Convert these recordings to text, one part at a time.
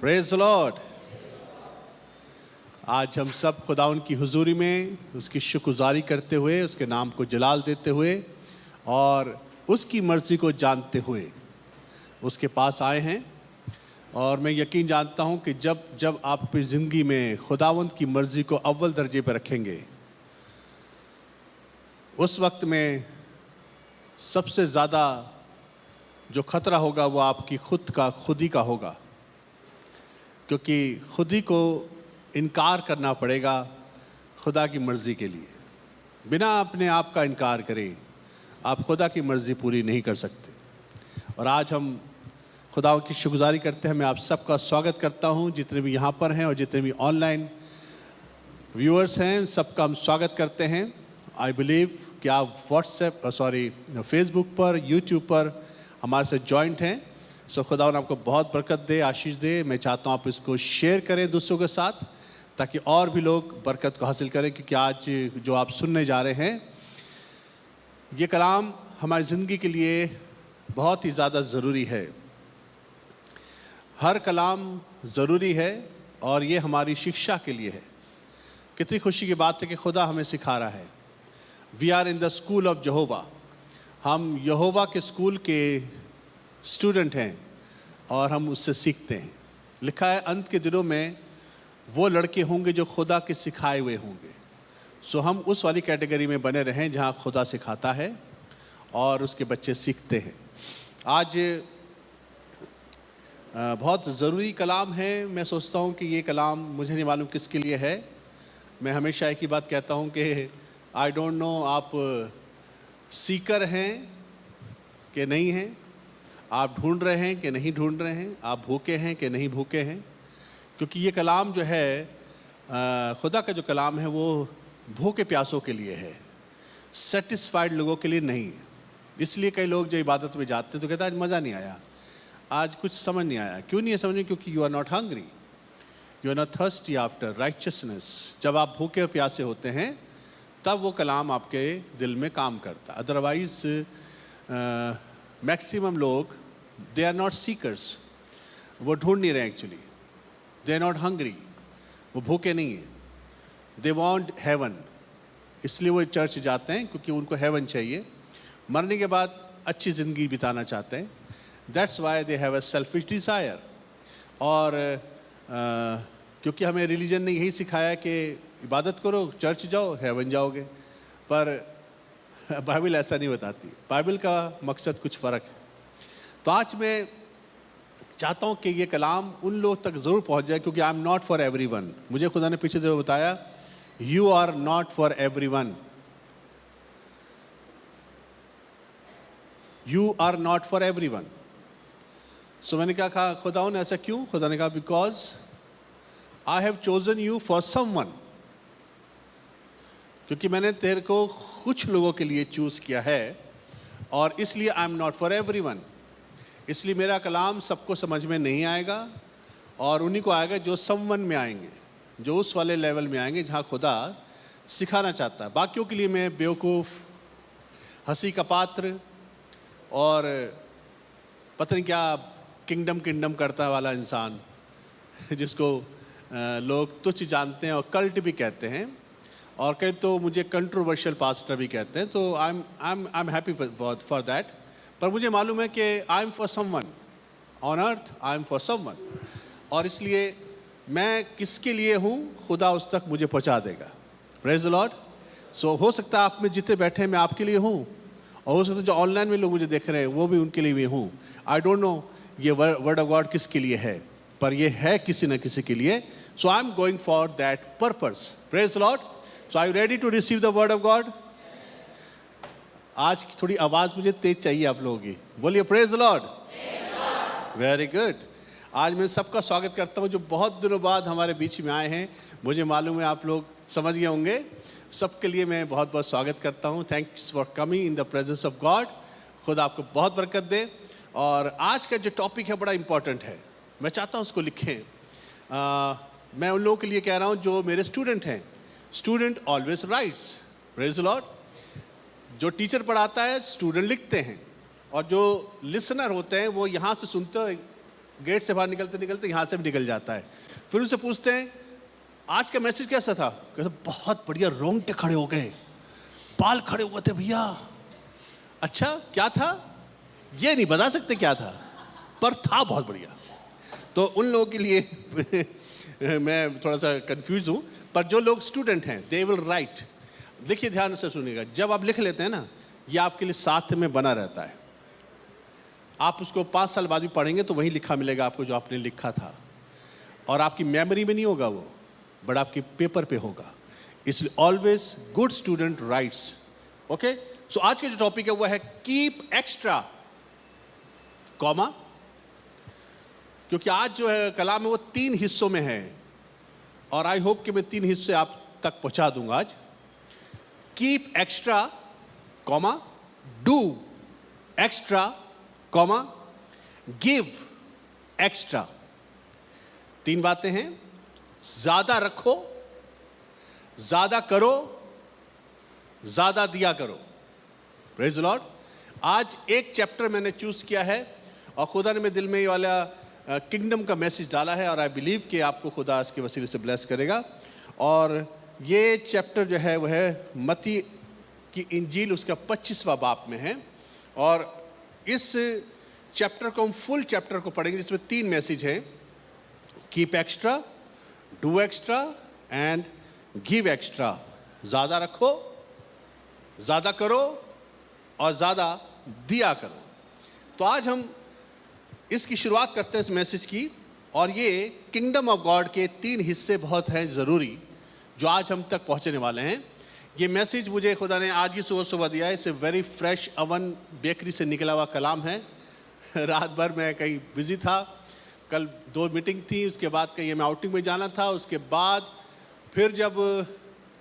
Praise the Lord. आज हम सब खुदाउन की हुजूरी में उसकी शुक्रगुजारी करते हुए, उसके नाम को जलाल देते हुए और उसकी मर्ज़ी को जानते हुए उसके पास आए हैं। और मैं यकीन जानता हूं कि जब आप अपनी ज़िंदगी में खुदावंद की मर्ज़ी को अव्वल दर्जे पर रखेंगे, उस वक्त में सबसे ज़्यादा जो खतरा होगा वो आपकी खुद ही का होगा, क्योंकि खुद ही को इनकार करना पड़ेगा खुदा की मर्ज़ी के लिए। बिना अपने आप का इनकार करे आप खुदा की मर्ज़ी पूरी नहीं कर सकते। और आज हम खुदा की शुक्रगुजारी करते हैं। मैं आप सबका स्वागत करता हूं, जितने भी यहाँ पर हैं और जितने भी ऑनलाइन व्यूअर्स हैं, सबका हम स्वागत करते हैं। आई बिलीव कि आप फेसबुक पर, यूट्यूब पर हमारे साथ जॉइंट हैं। सो खुदा आपको बहुत बरकत दे, आशीष दे। मैं चाहता हूँ आप इसको शेयर करें दूसरों के साथ, ताकि और भी लोग बरकत को हासिल करें। क्योंकि आज जो आप सुनने जा रहे हैं, ये कलाम हमारी ज़िंदगी के लिए बहुत ही ज़्यादा ज़रूरी है। हर कलाम ज़रूरी है और ये हमारी शिक्षा के लिए है। कितनी खुशी की बात है कि खुदा हमें सिखा रहा है। We are in the school of यहोवा। हम यहोवा के स्कूल के स्टूडेंट हैं और हम उससे सीखते हैं। लिखा है, अंत के दिनों में वो लड़के होंगे जो खुदा के सिखाए हुए होंगे। सो हम उस वाली कैटेगरी में बने रहें जहाँ खुदा सिखाता है और उसके बच्चे सीखते हैं। आज बहुत ज़रूरी कलाम है। मैं सोचता हूँ कि ये कलाम मुझे नहीं मालूम किसके लिए है। मैं हमेशा एक ही बात कहता हूँ कि आई डोंट नो आप सीकर हैं कि नहीं हैं, आप ढूंढ रहे हैं कि नहीं ढूंढ रहे हैं, आप भूखे हैं कि नहीं भूखे हैं। क्योंकि ये कलाम जो है, खुदा का जो कलाम है, वो भूखे प्यासों के लिए है, सेटिस्फाइड लोगों के लिए नहीं है। इसलिए कई लोग जो इबादत में जाते हैं तो कहते हैं आज मज़ा नहीं आया, आज कुछ समझ नहीं आया। क्यों नहीं समझ में? क्योंकि you are not hungry, you are not thirsty after righteousness. जब आप भूखे प्यासे होते हैं तब वो कलाम आपके दिल में काम करता। अदरवाइज मैक्सिमम लोग दे आर नॉट सीकर्स, वो ढूंढ नहीं रहे actually. They are not hungry, वो भूखे नहीं हैं। दे वॉन्ट हेवन, इसलिए वो चर्च जाते हैं क्योंकि उनको हेवन चाहिए। मरने के बाद अच्छी ज़िंदगी बिताना चाहते हैं। That's why they have a selfish desire. और क्योंकि हमें रिलीजन ने यही सिखाया कि इबादत करो, चर्च जाओ, हेवन जाओगे। पर बाइबल ऐसा नहीं बताती। बाइबल का मकसद कुछ फ़र्क है। तो आज मैं चाहता हूँ कि ये कलाम उन लोग तक ज़रूर पहुँच जाए, क्योंकि I am not for everyone. मुझे खुदा ने पीछे जरूर बताया, you are not for everyone, you are not for everyone. So मैंने क्या कहा, खुदा ने ऐसा क्यों? खुदा ने कहा, because I have chosen you for someone. क्योंकि मैंने तेरे को कुछ लोगों के लिए चूज़ किया है और इसलिए आई am not for every one. इसलिए मेरा कलाम सबको समझ में नहीं आएगा और उन्हीं को आएगा जो समवन में आएंगे, जो उस वाले लेवल में आएंगे जहाँ खुदा सिखाना चाहता है। बाकियों के लिए मैं बेवकूफ़, हंसी का पात्र और पता नहीं क्या किंगडम करता वाला इंसान, जिसको लोग तुच्छ जानते हैं और कल्ट भी कहते हैं, और कई तो मुझे कंट्रोवर्शियल पास्टर भी कहते हैं। तो I am happy for that. पर मुझे मालूम है कि I am for someone on earth, I am for someone. और इसलिए मैं किसके लिए हूँ, खुदा उस तक मुझे पहुँचा देगा। Praise the Lord. सो हो सकता है आप में जितने बैठे हैं मैं आपके लिए हूँ, और हो सकता है जो ऑनलाइन में लोग मुझे देख रहे हैं वो भी उनके लिए भी हूँ। आई डोंट नो ये वर्ड ऑफ गॉड किसके लिए है, पर ये है किसी न किसी के लिए। So I am going for that purpose. Praise the Lord. So are you ready to receive the word of God? आज की थोड़ी आवाज़ मुझे तेज चाहिए आप लोगों की। बोलिए praise the Lord. Very good. आज मैं सबका स्वागत करता हूँ जो बहुत दिनों बाद हमारे बीच में आए हैं। मुझे मालूम है आप लोग समझ गए होंगे। सबके लिए मैं बहुत बहुत स्वागत करता हूँ। Thanks for coming in the presence of God. खुदा आपको बहुत बरकत दे। और आज का जो टॉपिक है बड़ा इंपॉर्टेंट है, मैं चाहता हूँ उसको लिखें। मैं उन लोगों के लिए कह रहा हूँ जो मेरे स्टूडेंट हैं। Student always rights. Praise the Lord. जो टीचर पढ़ाता है स्टूडेंट लिखते हैं, और जो लिसनर होते हैं वो यहाँ से सुनते हैं गेट से बाहर निकलते निकलते यहाँ से भी निकल जाता है। फिर उनसे पूछते हैं आज का मैसेज कैसा था? कहते बहुत बढ़िया, रोंगटे खड़े हो गए, बाल खड़े हुए थे भैया। अच्छा क्या था? ये नहीं बता सकते क्या था, पर था बहुत बढ़िया। तो उन लोगों के लिए मैं थोड़ा सा कंफ्यूज हूँ, पर जो लोग स्टूडेंट हैं दे विल राइट। देखिए ध्यान से सुनिएगा, जब आप लिख लेते हैं ना, ये आपके लिए साथ में बना रहता है। आप उसको 5 साल बाद भी पढ़ेंगे तो वही लिखा मिलेगा आपको जो आपने लिखा था, और आपकी मेमोरी में नहीं होगा वो, बट आपके पेपर पे होगा। इसलिए always good student writes. Okay, so आज के जो टॉपिक है वो है कीप एक्स्ट्रा कॉमा, क्योंकि आज जो है कलाम है वो 3 हिस्सों में है, और आई होप कि मैं 3 हिस्से आप तक पहुंचा दूंगा आज। Keep extra comma, do extra comma, give extra. 3 बातें हैं, ज्यादा रखो, ज्यादा करो, ज्यादा दिया करो। Praise the Lord. आज एक चैप्टर मैंने चूज किया है और खुदा ने मेरे दिल में ये वाला किंगडम का मैसेज डाला है, और आई बिलीव कि आपको खुदा इसके वसीले से ब्लेस करेगा। और ये चैप्टर जो है वह है मत्ती की इंजील, उसका 25वां बाब में है, और इस चैप्टर को हम फुल चैप्टर को पढ़ेंगे, जिसमें 3 मैसेज हैं, keep extra, do extra and give extra. ज़्यादा रखो, ज़्यादा करो और ज़्यादा दिया करो। तो आज हम इसकी शुरुआत करते हैं इस मैसेज की, और ये किंगडम ऑफ गॉड के 3 हिस्से बहुत हैं ज़रूरी जो आज हम तक पहुंचने वाले हैं। ये मैसेज मुझे खुदा ने आज ही सुबह सुबह दिया है। इसे वेरी फ्रेश अवन बेकरी से निकला हुआ कलाम है। रात भर मैं कहीं बिजी था, कल 2 मीटिंग थी, उसके बाद कहीं मैं आउटिंग में जाना था, उसके बाद फिर जब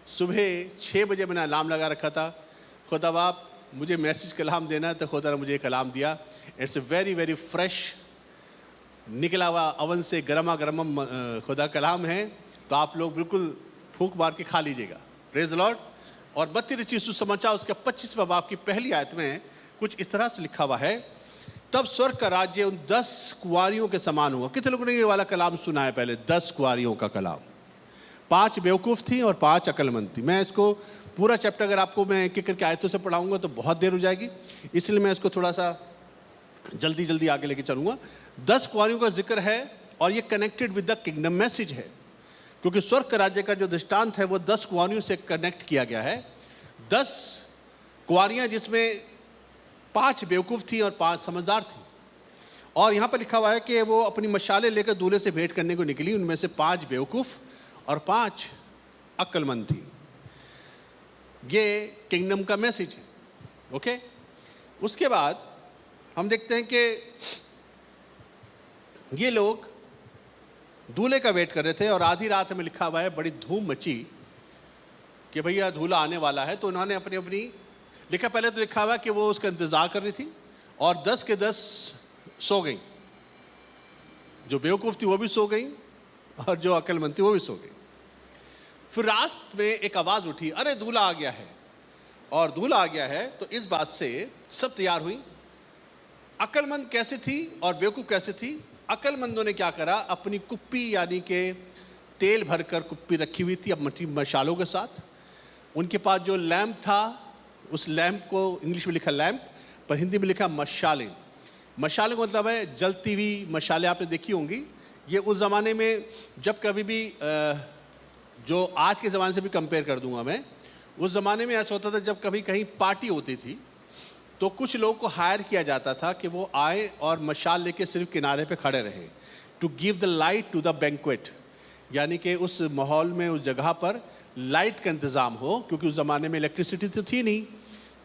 सुबह 6 बजे मैंने अलार्म लगा रखा था, खुदा बाप मुझे मैसेज कलाम देना है, तो खुदा ने मुझे कलाम दिया। It's a very very fresh निकला हुआ अवन से गर्मा गर्म खुदा कलाम है, तो आप लोग बिल्कुल फूंक मार के खा लीजिएगा। Praise the Lord. और 32 सुसमाचार उसके 25वां बाब की पहली आयत में कुछ इस तरह से लिखा हुआ है, तब स्वर्ग का राज्य उन 10 कुंवारियों के समान होगा। कितने लोगों ने ये वाला कलाम सुना है पहले? 10 कुंवारियों का कलाम। 5 बेवकूफ़ थी और 5 अक्लमंद थी। मैं इसको पूरा चैप्टर अगर आपको मैं एक एक करके आयतों से पढ़ाऊंगा तो बहुत देर हो जाएगी, इसलिए मैं इसको थोड़ा सा जल्दी जल्दी आगे लेके चलूंगा। 10 कुंवारियों का जिक्र है, और ये connected with the kingdom message है, क्योंकि स्वर्ग के राज्य का जो दृष्टांत है वो 10 कुंवारियों से कनेक्ट किया गया है। 10 कुंवारियां जिसमें 5 बेवकूफ़ थी और 5 समझदार थी। और यहाँ पर लिखा हुआ है कि वो अपनी मशाले लेकर दूल्हे से भेंट करने को निकली। उनमें से 5 बेवकूफ़ और 5 अक्लमंद थी। ये किंगडम का मैसेज है। ओके, उसके बाद हम देखते हैं कि ये लोग दूल्हे का वेट कर रहे थे, और आधी रात में लिखा हुआ है बड़ी धूम मची कि भैया दूल्हा आने वाला है। तो उन्होंने अपनी अपनी लिखा, पहले तो लिखा हुआ कि वो उसका इंतज़ार कर रही थी, और 10 के 10 सो गई। जो बेवकूफ़ थी वो भी सो गई, और जो अक्लमंद थी वो भी सो गई। फिर रात में एक आवाज़ उठी, अरे दूल्हा आ गया है। और दूल्हा आ गया है तो इस बात से सब तैयार हुई। अक्लमंद कैसे थी और बेवकूफ़ कैसे थी? अक्लमंदों ने क्या करा, अपनी कुप्पी यानी कि तेल भरकर कुप्पी रखी हुई थी अपनी मशालों के साथ। उनके पास जो लैंप था, उस लैंप को इंग्लिश में लिखा लैंप, पर हिंदी में लिखा मशालें। मशालें का मतलब है जलती हुई मशालें, आपने देखी होंगी। ये उस ज़माने में जब कभी भी जो आज के ज़माने से भी कंपेयर कर दूंगा मैं, उस ज़माने में ऐसा होता था जब कभी कहीं पार्टी होती थी तो कुछ लोगों को हायर किया जाता था कि वो आए और मशाल लेके सिर्फ किनारे पे खड़े रहें, to give the light to the banquet, यानी कि उस माहौल में उस जगह पर लाइट का इंतज़ाम हो, क्योंकि उस ज़माने में इलेक्ट्रिसिटी तो थी नहीं।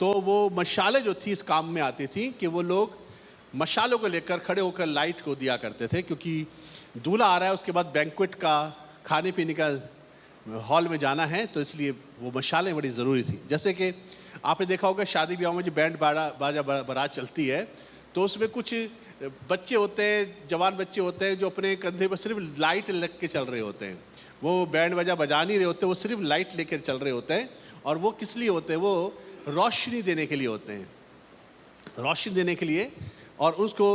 तो वो मशालें जो थी इस काम में आती थी कि वो लोग मशालों को लेकर खड़े होकर लाइट को दिया करते थे, क्योंकि दूल्हा आ रहा है, उसके बाद बैंक्वेट का खाने पीने का हॉल में जाना है, तो इसलिए वो मशालें बड़ी ज़रूरी थी। जैसे कि आपने देखा होगा शादी ब्याह में जो बैंड बाजा बारात चलती है, तो उसमें कुछ बच्चे होते हैं, जवान बच्चे होते हैं, जो अपने कंधे पर सिर्फ लाइट लग के चल रहे होते हैं। वो बैंड बाजा बजा नहीं रहे होते, वो सिर्फ लाइट लेकर चल रहे होते हैं। और वो किस लिए होते हैं? वो रोशनी देने के लिए होते हैं, रोशनी देने के लिए। और उसको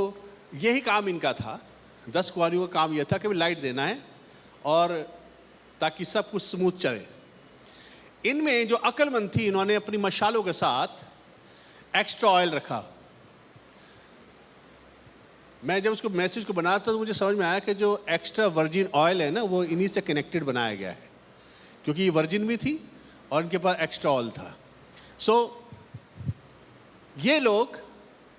यही काम इनका था 10 कुंवारियों का काम यह था कि लाइट देना है और ताकि सब कुछ स्मूथ चले। इनमें जो अक्लमंद थी, इन्होंने अपनी मशालों के साथ एक्स्ट्रा ऑयल रखा। मैं जब उसको मैसेज को बना रहा था तो मुझे समझ में आया कि जो एक्स्ट्रा वर्जिन ऑयल है ना, वो इन्हीं से कनेक्टेड बनाया गया है, क्योंकि ये वर्जिन भी थी और इनके पास एक्स्ट्रा ऑयल था। सो ये लोग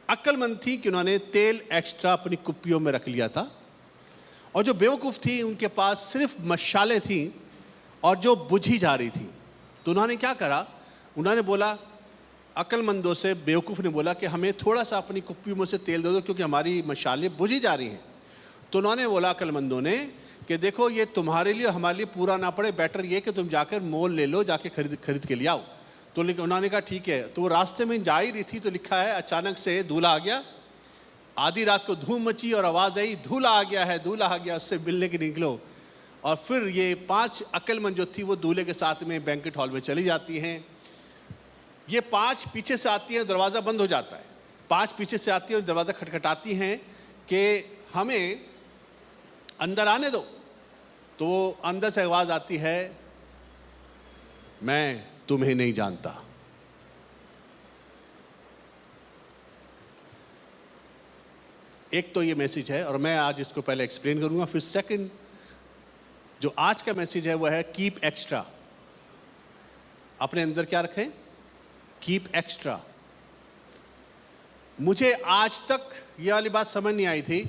अक्लमंद थी कि उन्होंने तेल एक्स्ट्रा अपनी कुप्पियों में रख लिया था, और जो बेवकूफ़ थी उनके पास सिर्फ मशालें थी और जो बुझी जा रही थी। तो उन्होंने क्या करा, उन्होंने बोला, अक्लमंदों से बेवकूफ़ ने बोला कि हमें थोड़ा सा अपनी कुप्पियों में से तेल दे दो क्योंकि हमारी मशालें बुझी जा रही हैं। तो उन्होंने बोला अक्लमंदों ने कि देखो, ये तुम्हारे लिए हमारे लिए पूरा ना पड़े, बेटर ये कि तुम जाकर मोल ले लो, जाके खरीद के ले आओ। तो उन्होंने कहा ठीक है। तो वो रास्ते में जा ही रही थी तो लिखा है अचानक से दूल्हा आ गया, आधी रात को धूम मची और आवाज़ आई, दूल्हा आ गया है, दूल्हा आ गया, उससे मिलने के निकलो। और फिर ये 5 अक्लमंद जो थी वो दूल्हे के साथ में बैंकेट हॉल में चली जाती हैं। ये 5 पीछे से आती हैं, दरवाज़ा बंद हो जाता है। 5 पीछे से आती है और दरवाज़ा खटखटाती हैं कि हमें अंदर आने दो। तो वो अंदर से आवाज़ आती है, मैं तुम्हें नहीं जानता। एक तो ये मैसेज है और मैं आज इसको पहले एक्सप्लेन करूंगा, फिर सेकंड जो आज का मैसेज है वो है कीप एक्स्ट्रा। अपने अंदर क्या रखें? Keep extra. मुझे आज तक ये वाली बात समझ नहीं आई थी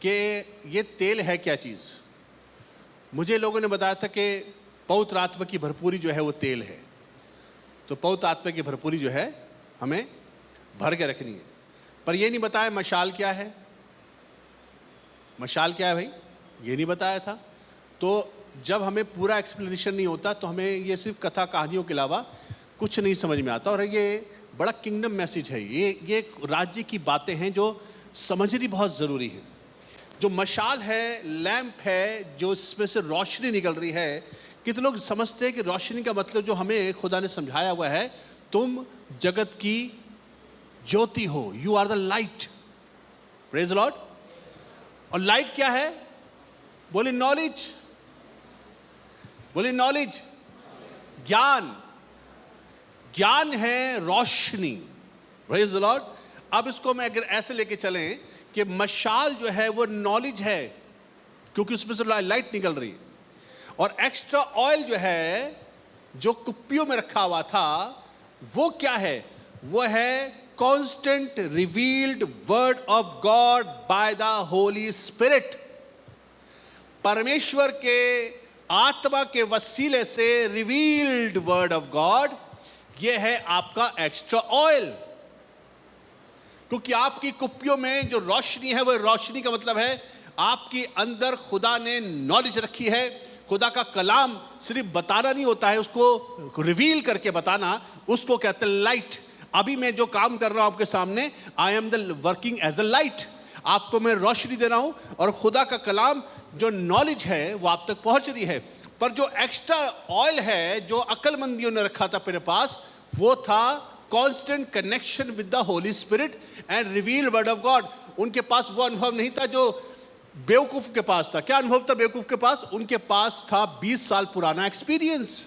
कि ये तेल है क्या चीज़। मुझे लोगों ने बताया था कि पवित्र आत्मा की भरपूरी जो है वो तेल है। तो पवित्र आत्मा की भरपूरी जो है हमें भर के रखनी है, पर ये नहीं बताया मशाल क्या है। मशाल क्या है भाई, ये नहीं बताया था। तो जब हमें पूरा एक्सप्लेनेशन नहीं होता तो हमें ये सिर्फ कथा कहानियों के अलावा कुछ नहीं समझ में आता। और ये बड़ा किंगडम मैसेज है, ये राज्य की बातें हैं जो समझनी बहुत ज़रूरी है। जो मशाल है, लैंप है, जो इसमें से रोशनी निकल रही है। कितने लोग समझते हैं कि रोशनी का मतलब जो हमें खुदा ने समझाया हुआ है, तुम जगत की ज्योति हो, you are the light. Praise Lord. और लाइट क्या है? बोले नॉलेज, बोले नॉलेज, ज्ञान। ज्ञान है रोशनी। Praise the Lord. अब इसको मैं अगर ऐसे लेके चलें कि मशाल जो है वो नॉलेज है, क्योंकि उसमें से लाइट निकल रही है। और एक्स्ट्रा ऑयल जो है जो कुप्पियों में रखा हुआ था वो क्या है? वो है constant revealed word of God by the Holi spirit. परमेश्वर के आत्मा के वसीले से रिवील्ड वर्ड ऑफ गॉड, ये है आपका एक्स्ट्रा ऑयल। क्योंकि आपकी कुप्पियों में जो रोशनी है, वो रोशनी का मतलब है आपके अंदर खुदा ने नॉलेज रखी है। खुदा का कलाम सिर्फ बताना नहीं होता है, उसको रिवील करके बताना, उसको कहते हैं लाइट। अभी मैं जो काम कर रहा हूं आपके सामने, I am the working as a light. आपको मैं रोशनी दे रहा हूं और खुदा का कलाम जो नॉलेज है वो आप तक पहुंच रही है। पर जो एक्स्ट्रा ऑयल है जो अक्लमंदियों ने रखा था मेरे पास, वो था constant connection with the Holi spirit and reveal word of God. उनके पास वो अनुभव नहीं था जो बेवकूफ के पास था। क्या अनुभव था बेवकूफ के पास? उनके पास था 20 साल पुराना एक्सपीरियंस।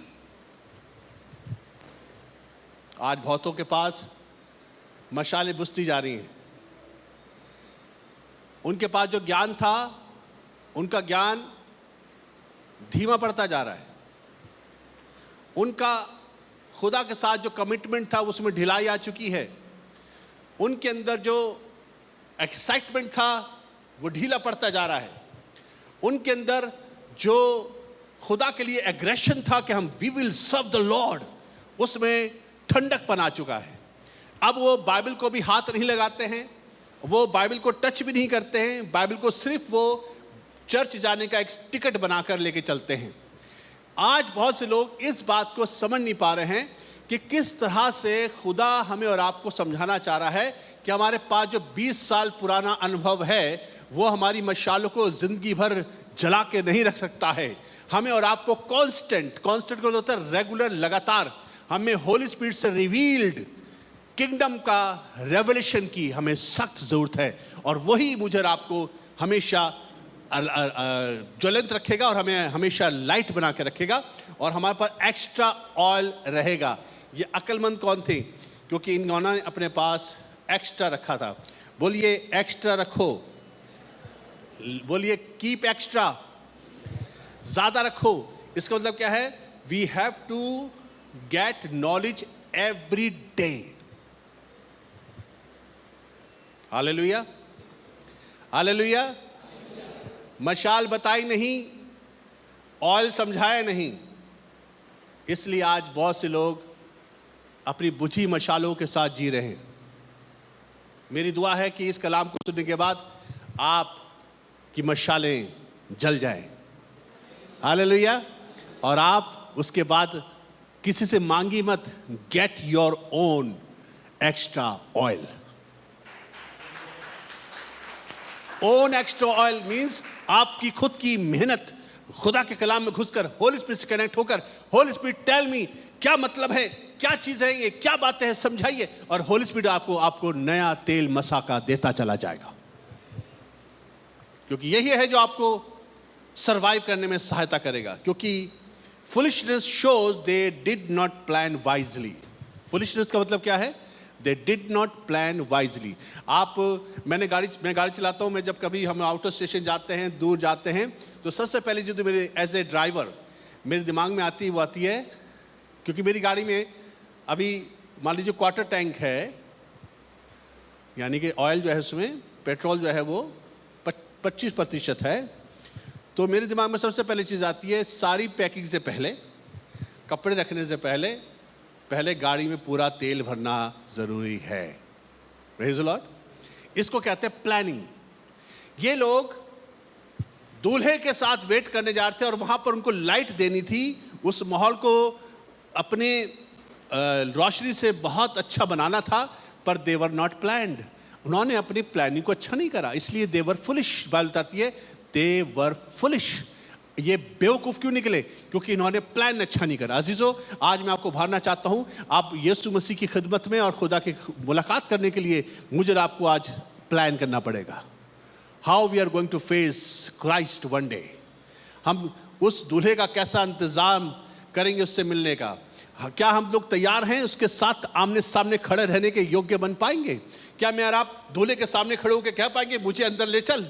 आज बहुतों के पास मशालें बुझती जा रही हैं। उनके पास जो ज्ञान था, उनका ज्ञान धीमा पड़ता जा रहा है। उनका खुदा के साथ जो कमिटमेंट था उसमें ढिलाई आ चुकी है। उनके अंदर जो एक्साइटमेंट था वो ढीला पड़ता जा रहा है। उनके अंदर जो खुदा के लिए एग्रेशन था कि हम we will serve the Lord, उसमें ठंडक पना चुका है। अब वो बाइबल को भी हाथ नहीं लगाते हैं, वो बाइबल को टच भी नहीं करते हैं। बाइबल को सिर्फ वो चर्च जाने का एक टिकट बनाकर लेके चलते हैं। आज बहुत से लोग इस बात को समझ नहीं पा रहे हैं कि किस तरह से खुदा हमें और आपको समझाना चाह रहा है कि हमारे पास जो 20 साल पुराना अनुभव है वो हमारी मशालों को जिंदगी भर जला के नहीं रख सकता है। हमें और आपको कांस्टेंट को होता है रेगुलर, लगातार हमें होली स्पिरिट से रिवील्ड किंगडम का रेवलेशन की हमें सख्त जरूरत है। और वही मुझे और आपको हमेशा ज्वलंत रखेगा और हमें हमेशा लाइट बना के रखेगा और हमारे पास एक्स्ट्रा ऑयल रहेगा। ये अक्लमंद कौन थे? क्योंकि इन गौना ने अपने पास एक्स्ट्रा रखा था। बोलिए एक्स्ट्रा रखो, बोलिए कीप एक्स्ट्रा, ज्यादा रखो। इसका मतलब क्या है? We have to get knowledge every day. Hallelujah, hallelujah. मशाल बताई नहीं, ऑयल समझाया नहीं, इसलिए आज बहुत से लोग अपनी बुझी मशालों के साथ जी रहे हैं। मेरी दुआ है कि इस कलाम को सुनने के बाद आपकी मशालें जल जाएं। हालेलुया। और आप उसके बाद किसी से मांगी मत, get your own extra oil. Own extra oil means आपकी खुद की मेहनत, खुदा के कलाम में घुसकर होली स्पिरिट से कनेक्ट होकर, होली स्पिरिट टेल मी क्या मतलब है, क्या चीज है ये, क्या बातें हैं, समझाइए। और होली स्पिरिट आपको नया तेल मसाका देता चला जाएगा, क्योंकि यही है जो आपको सरवाइव करने में सहायता करेगा। क्योंकि foolishness shows they did not plan wisely. Foolishness का मतलब क्या है? They did not plan wisely. मैं गाड़ी चलाता हूँ, मैं जब कभी हम आउटर स्टेशन जाते हैं, दूर जाते हैं, तो सबसे पहले जो मेरे एज ए ड्राइवर मेरे दिमाग में आती है वो आती है, क्योंकि मेरी गाड़ी में अभी मान लीजिए क्वार्टर टैंक है, यानी कि ऑयल जो है उसमें पेट्रोल जो है वो 25% है। तो मेरे दिमाग में सबसे पहले चीज़ आती है, सारी पैकिंग से पहले, कपड़े रखने से पहले गाड़ी में पूरा तेल भरना ज़रूरी है। Praise the Lord. इसको कहते हैं प्लानिंग। ये लोग दूल्हे के साथ वेट करने जा रहे थे और वहाँ पर उनको लाइट देनी थी, उस माहौल को अपने रोशनी से बहुत अच्छा बनाना था, पर दे वर नॉट प्लान्ड। उन्होंने अपनी प्लानिंग को अच्छा नहीं करा, इसलिए दे वर फुलिश। बाइबल बताती है दे वर फुलिश। ये बेवकूफ़ क्यों निकले? क्योंकि इन्होंने प्लान अच्छा नहीं करा। अजीज़ों, आज मैं आपको उभारना चाहता हूँ, आप यीशु मसीह की खिदमत में और खुदा की मुलाकात करने के लिए मुझे आपको आज प्लान करना पड़ेगा। How we are going to face Christ one day. हम उस दूल्हे का कैसा इंतज़ाम करेंगे उससे मिलने का? क्या हम लोग तैयार हैं उसके साथ आमने सामने खड़े रहने के योग्य बन पाएंगे? क्या मैं और आप दूल्हे के सामने खड़े होकर कह पाएंगे मुझे अंदर ले चल?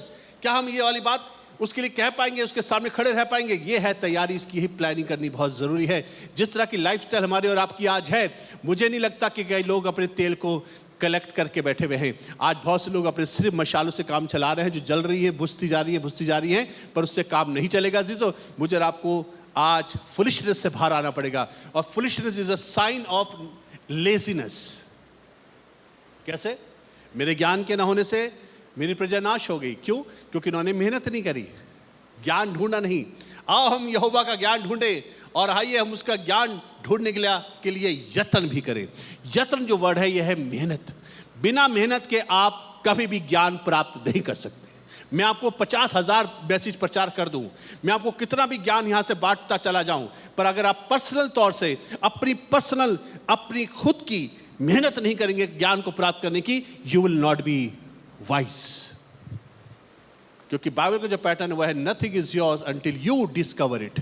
क्या हम ये वाली बात उसके लिए कह पाएंगे, उसके सामने खड़े रह पाएंगे? ये है तैयारी, इसकी ही प्लानिंग करनी बहुत ज़रूरी है। जिस तरह की लाइफस्टाइल हमारी और आपकी आज है, मुझे नहीं लगता कि कई लोग अपने तेल को कलेक्ट करके बैठे हुए हैं। आज बहुत से लोग अपने सिर्फ मशालों से काम चला रहे हैं, जो जल रही है, बुझती जा रही है, पर उससे काम नहीं चलेगा। अजीज़ों, मुझे और आपको आज फुलिशनेस से बाहर आना पड़ेगा। और foolishness is a sign of laziness. कैसे? मेरे ज्ञान के न होने से मेरी प्रजा नाश हो गई। क्यों? क्योंकि इन्होंने मेहनत नहीं करी, ज्ञान ढूंढा नहीं। आओ हम यहोवा का ज्ञान ढूंढे और आइए हम उसका ज्ञान ढूंढने के लिए यत्न भी करें। यत्न जो वर्ड है यह है मेहनत। बिना मेहनत के आप कभी भी ज्ञान प्राप्त नहीं कर सकते। मैं आपको 50,000 मैसेज प्रचार कर दूं, मैं आपको कितना भी ज्ञान यहां से बांटता चला जाऊं, पर अगर आप पर्सनल तौर से अपनी खुद की मेहनत नहीं करेंगे ज्ञान को प्राप्त करने की, you will not be wise. क्योंकि बाइबल का जो पैटर्न है वह है nothing is yours until you discover it.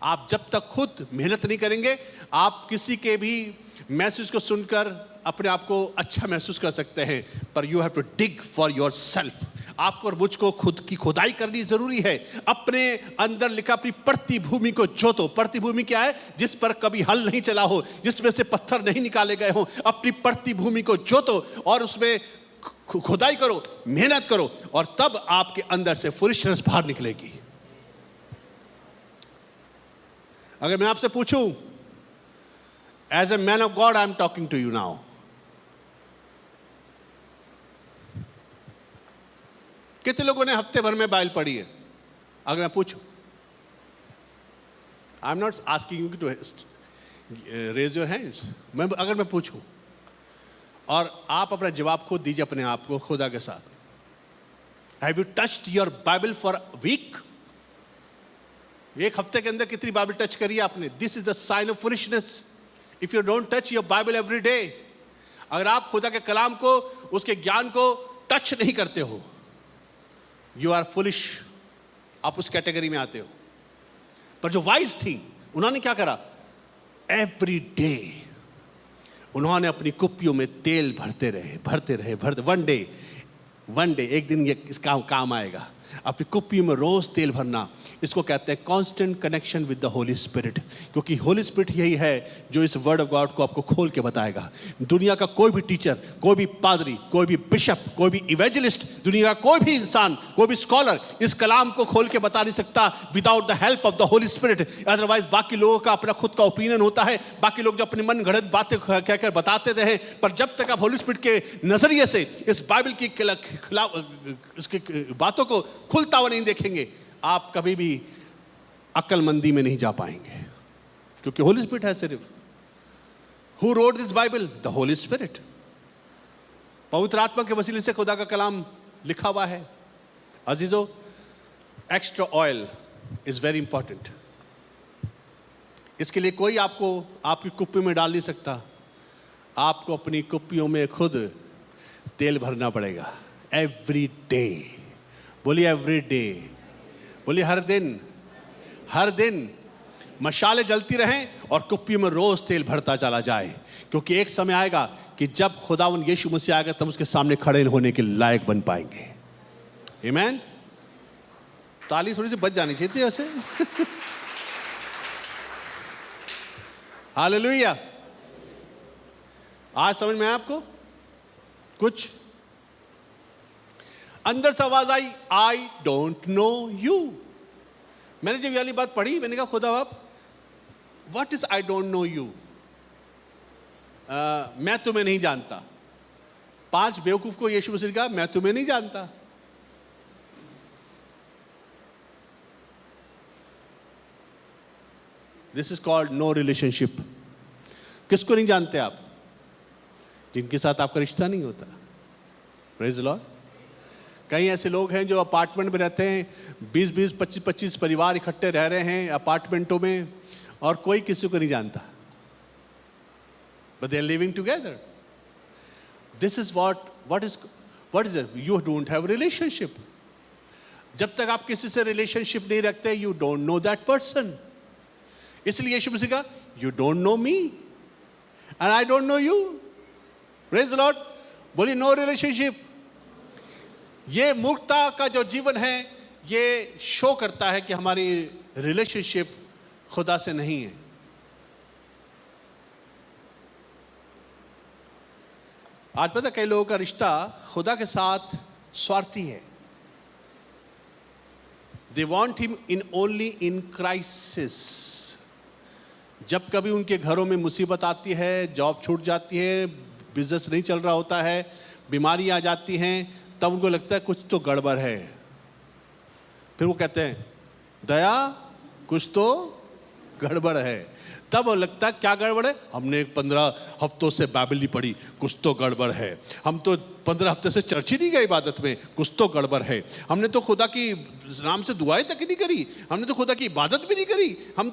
आप जब तक खुद मेहनत नहीं करेंगे, आप किसी के भी मैसेज को सुनकर अपने आप को अच्छा महसूस कर सकते हैं, पर you have to dig for yourself. आपको और मुझको खुद की खुदाई करनी जरूरी है। अपने अंदर लिखा अपनी पड़ती भूमि को जोतो। पड़ती भूमि क्या है? जिस पर कभी हल नहीं चला हो, जिसमें से पत्थर नहीं निकाले गए हो। अपनी पड़ती भूमि को जोतो और उसमें खुदाई करो, मेहनत करो, और तब आपके अंदर से फुलिशनेस बाहर निकलेगी। अगर मैं आपसे पूछूं, as a man of God I am talking to you now, कितने लोगों ने हफ्ते भर में बाइबल पढ़ी है? अगर मैं पूछूं, I am not asking you to raise your hands, अगर मैं पूछूं और आप अपना जवाब खुद दीजिए अपने आप को खुदा के साथ, have you touched your Bible for week? एक हफ्ते के अंदर कितनी बाइबल टच करी आपने? This is the sign of foolishness if you don't touch your Bible every day. अगर आप खुदा के कलाम को, उसके ज्ञान को टच नहीं करते हो, यू आर फुलिश। आप उस कैटेगरी में आते हो। पर जो वाइज थी, उन्होंने क्या करा? एवरी डे उन्होंने अपनी कुप्पियों में तेल भरते रहे। वन डे एक दिन ये इसका काम आएगा, अपनी कुप्पी में रोज तेल भरना। इसको कहते हैं constant connection with the Holi spirit, क्योंकि होली स्पिरिट यही है जो इस वर्ड ऑफ गॉड को आपको खोल के बताएगा। दुनिया का कोई भी टीचर, कोई भी पादरी, कोई भी बिशप, कोई भी इवेंजलिस्ट, दुनिया का कोई भी इंसान, कोई भी स्कॉलर इस कलाम को खोल के बता नहीं सकता without the help of the Holi spirit. Otherwise बाकी लोगों का अपना खुद का ओपिनियन होता है, बाकी लोग जो अपने मन गढ़ंत बातें कहकर बताते रहे, पर जब तक आप होली स्पिरिट के नजरिए से इस बाइबल की खिलाफ उसकी बातों को खुलता हुआ नहीं देखेंगे, आप कभी भी अक्लमंदी में नहीं जा पाएंगे। क्योंकि होली स्पिरिट है सिर्फ। Who wrote this Bible? The Holi spirit. पवित्र आत्मा के वसीले से खुदा का कलाम लिखा हुआ है। अजीजों, extra oil is very important. इसके लिए कोई आपको आपकी कुप्पी में डाल नहीं सकता, आपको अपनी कुप्पियों में खुद तेल भरना पड़ेगा। एवरी डे, बोलिए एवरी डे, बोलिए हर दिन मशाले जलती रहें और कुप्पी में रोज तेल भरता चला जाए, क्योंकि एक समय आएगा कि जब खुदावन यीशु मसीह आएगा तब उसके सामने खड़े होने के लायक बन पाएंगे। आमीन। ताली थोड़ी सी बच जानी चाहिए थी वैसे। हालेलुया। आज समझ में आया आपको? कुछ अंदर से आवाज आई, आई डोंट नो यू। मैंने जब ये वाली बात पढ़ी, मैंने कहा खुदा बाप, what is I don't know you? मैं तुम्हें नहीं जानता। 5 बेवकूफ को यीशु मसीह ने कहा मैं तुम्हें नहीं जानता। This is called no relationship. किसको नहीं जानते आप? जिनके साथ आपका रिश्ता नहीं होता। Praise the Lord. कई ऐसे लोग हैं जो अपार्टमेंट में रहते हैं, 20-20, 25-25 परिवार इकट्ठे रह रहे हैं अपार्टमेंटों में, और कोई किसी को नहीं जानता, but they are living together. This is what is it? You don't have relationship. जब तक आप किसी से रिलेशनशिप नहीं रखते, you don't know that person. इसलिए यीशु मसीह का you don't know me and I don't know you. Praise the Lord. बोलिए नो रिलेशनशिप। ये मूर्खता का जो जीवन है, ये शो करता है कि हमारी रिलेशनशिप खुदा से नहीं है। आज पता कई लोगों का रिश्ता खुदा के साथ स्वार्थी है। They want him in only in crisis. जब कभी उनके घरों में मुसीबत आती है, जॉब छूट जाती है, बिजनेस नहीं चल रहा होता है, बीमारी आ जाती हैं, तब उनको लगता है कुछ तो गड़बड़ है। फिर वो कहते हैं दया कुछ तो गड़बड़ है। तब वो लगता है क्या गड़बड़ है? हमने 15 हफ्तों से बाइबल नहीं पढ़ी, कुछ तो गड़बड़ है। हम तो 15 हफ्ते से चर्च ही नहीं गए इबादत में, कुछ तो गड़बड़ है। हमने तो खुदा की नाम से दुआएं तक ही नहीं करी, हमने तो खुदा की इबादत भी नहीं करी, हम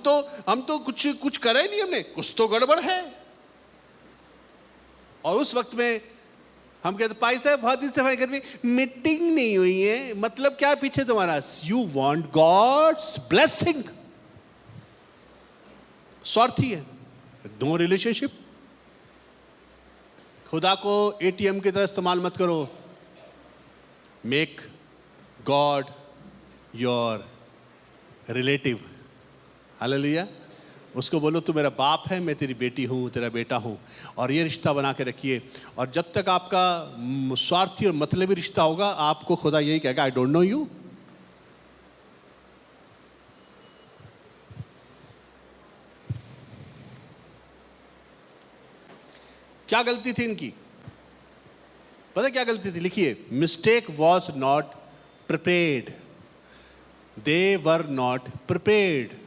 तो कुछ करा ही नहीं हमने, कुछ तो गड़बड़ है। और उस वक्त में हम कहते भाई साहब बहुत दिन से हमारे घर में मीटिंग नहीं हुई है। मतलब क्या पीछे तुम्हारा? You want God's blessing. स्वार्थी है। No relationship. खुदा को एटीएम की तरह इस्तेमाल मत करो। Make God your relative. Hallelujah. उसको बोलो तू मेरा बाप है, मैं तेरी बेटी हूँ, तेरा बेटा हूँ, और ये रिश्ता बना के रखिए। और जब तक आपका स्वार्थी और मतलबी रिश्ता होगा, आपको खुदा यही कहेगा आई डोंट नो यू। क्या गलती थी इनकी? पता क्या गलती थी? लिखिए, mistake was not prepared. They were not prepared.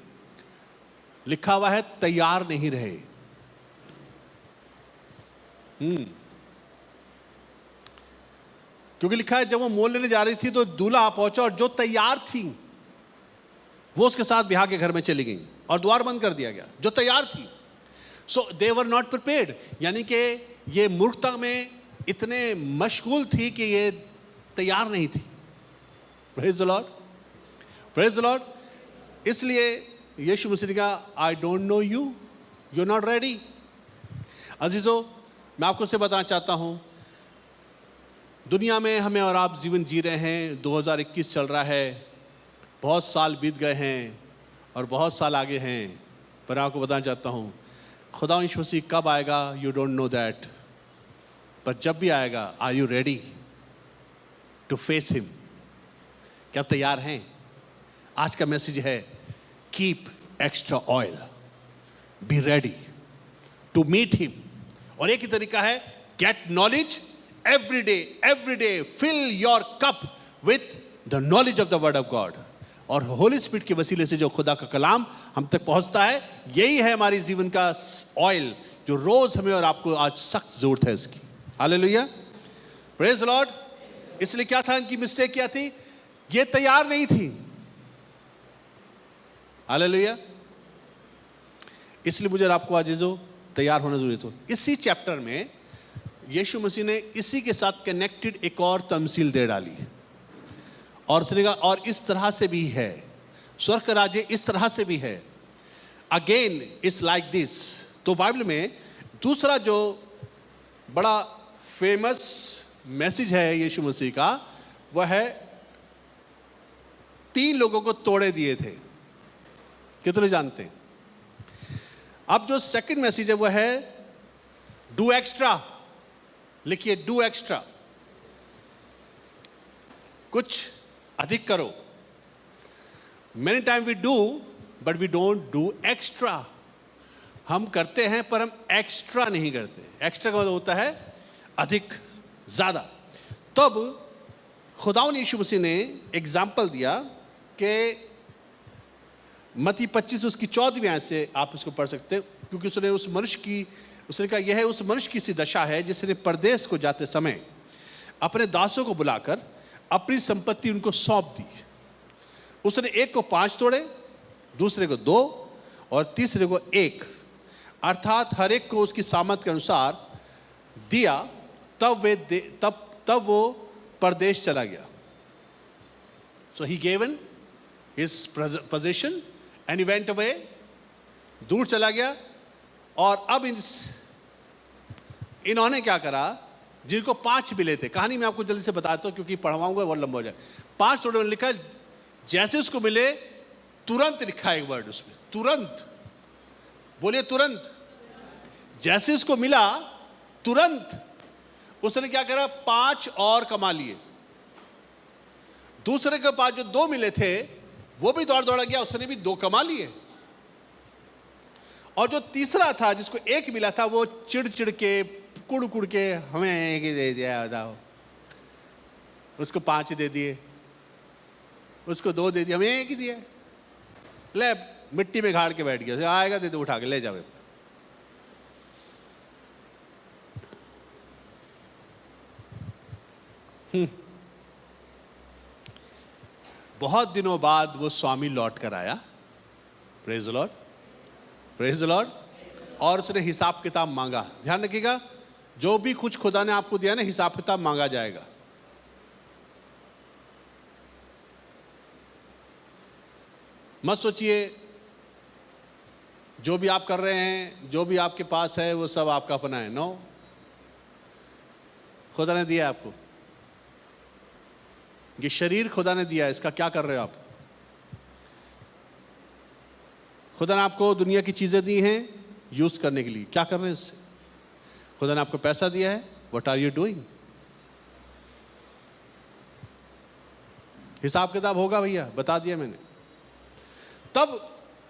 लिखा हुआ है तैयार नहीं रहे। क्योंकि लिखा है जब वो मोल लेने जा रही थी तो दूल्हा पहुंचा और जो तैयार थी वो उसके साथ ब्याह के घर में चली गई और द्वार बंद कर दिया गया जो तैयार थी। सो दे वर नॉट प्रिपेयर्ड, यानी कि ये मूर्खता में इतने मशगूल थी कि ये तैयार नहीं थी। Praise the Lord. Praise the Lord. इसलिए यीशु मसीह ने कहा, I don't know you, you are not ready. अजीजों, मैं आपको से बताना चाहता हूं, दुनिया में हमें और आप जीवन जी रहे हैं, 2021 चल रहा है, बहुत साल बीत गए हैं और बहुत साल आगे हैं, पर आपको बताना चाहता हूँ खुदा यीशु मसीह कब आएगा, यू डोंट नो दैट, पर जब भी आएगा, are you ready to face him? क्या आप तैयार हैं? आज का मैसेज है, keep extra oil, be ready to meet him. और एक ही तरीका है, get knowledge every day, fill your cup with the knowledge of the word of God। और होली स्पिरिट के वसीले से जो खुदा का कलाम हम तक पहुंचता है, यही है हमारी जीवन का ऑयल, जो रोज हमें और आपको आज सख्त जरूरत है इसकी। Hallelujah, praise the Lord. इसलिए क्या था, इनकी मिस्टेक क्या थी? ये तैयार नहीं थी। हालेलुया। इसलिए मुझे और आपको आज जो तैयार होना जरूरी था। इसी चैप्टर में यीशु मसीह ने इसी के साथ कनेक्टेड एक और तमसील दे डाली, और उसने कहा, और इस तरह से भी है, स्वर्ग का राज्य इस तरह से भी है, अगेन इट्स लाइक दिस। तो बाइबल में दूसरा जो बड़ा फेमस मैसेज है यीशु मसीह का, वह है 3 लोगों को तोड़े दिए थे। कितने जानते हैं? अब जो सेकंड मैसेज है वह है डू एक्स्ट्रा। लिखिए, डू एक्स्ट्रा, कुछ अधिक करो। Many time we do but we don't do extra. हम करते हैं पर हम एक्स्ट्रा नहीं करते। एक्स्ट्रा का मतलब होता है अधिक, ज्यादा। तब खुदावंद यीशु मसीह ने एग्जाम्पल दिया कि मत्ती 25 उसकी 14वीं आयत से आप इसको पढ़ सकते हैं, क्योंकि उसने कहा, यह उस मनुष्य की सी दशा है जिसने परदेश को जाते समय अपने दासों को बुलाकर अपनी संपत्ति उनको सौंप दी। उसने एक को 5 तोड़े, दूसरे को 2 और तीसरे को 1, अर्थात हर एक को उसकी सामर्थ के अनुसार दिया। तब वो परदेश चला गया। So he given his position and he went away, दूर चला गया। और अब इन्होंने क्या करा, जिनको 5 मिले थे, कहानी मैं आपको जल्दी से बताता हूं क्योंकि पढ़वाऊंगा बहुत लंबा हो जाए। 5 तोड़े में लिखा, जैसे उसको मिले तुरंत, लिखा है एक वर्ड उसमें, तुरंत। बोलिए तुरंत। जैसे उसको मिला तुरंत उसने क्या करा, 5 और कमा लिए। दूसरे के पास जो 2 मिले थे वो भी दौड़ा गया, उसने भी 2 कमा लिए। और जो तीसरा था जिसको 1 मिला था, वो चिड़ के कुड़ के हमें 1 ही दे दिया, बताओ। उसको 5 दे दिए, उसको 2 दे दिए, हमें 1 ही दिया। ले, मिट्टी में गाड़ के बैठ गया, आएगा दे दो, उठा के ले जाओ। बहुत दिनों बाद वो स्वामी लौट कर आया। Praise the Lord, praise the Lord. और उसने हिसाब किताब मांगा। ध्यान रखिएगा, जो भी कुछ खुदा ने आपको दिया ना, हिसाब किताब मांगा जाएगा। मत सोचिए जो भी आप कर रहे हैं, जो भी आपके पास है, वो सब आपका अपना है। नो, खुदा ने दिया आपको। ये शरीर खुदा ने दिया, इसका क्या कर रहे हो आप? खुदा ने आपको दुनिया की चीजें दी हैं यूज करने के लिए, क्या कर रहे हैं उससे? खुदा ने आपको पैसा दिया है, व्हाट आर यू डूइंग? हिसाब किताब होगा भैया, बता दिया मैंने। तब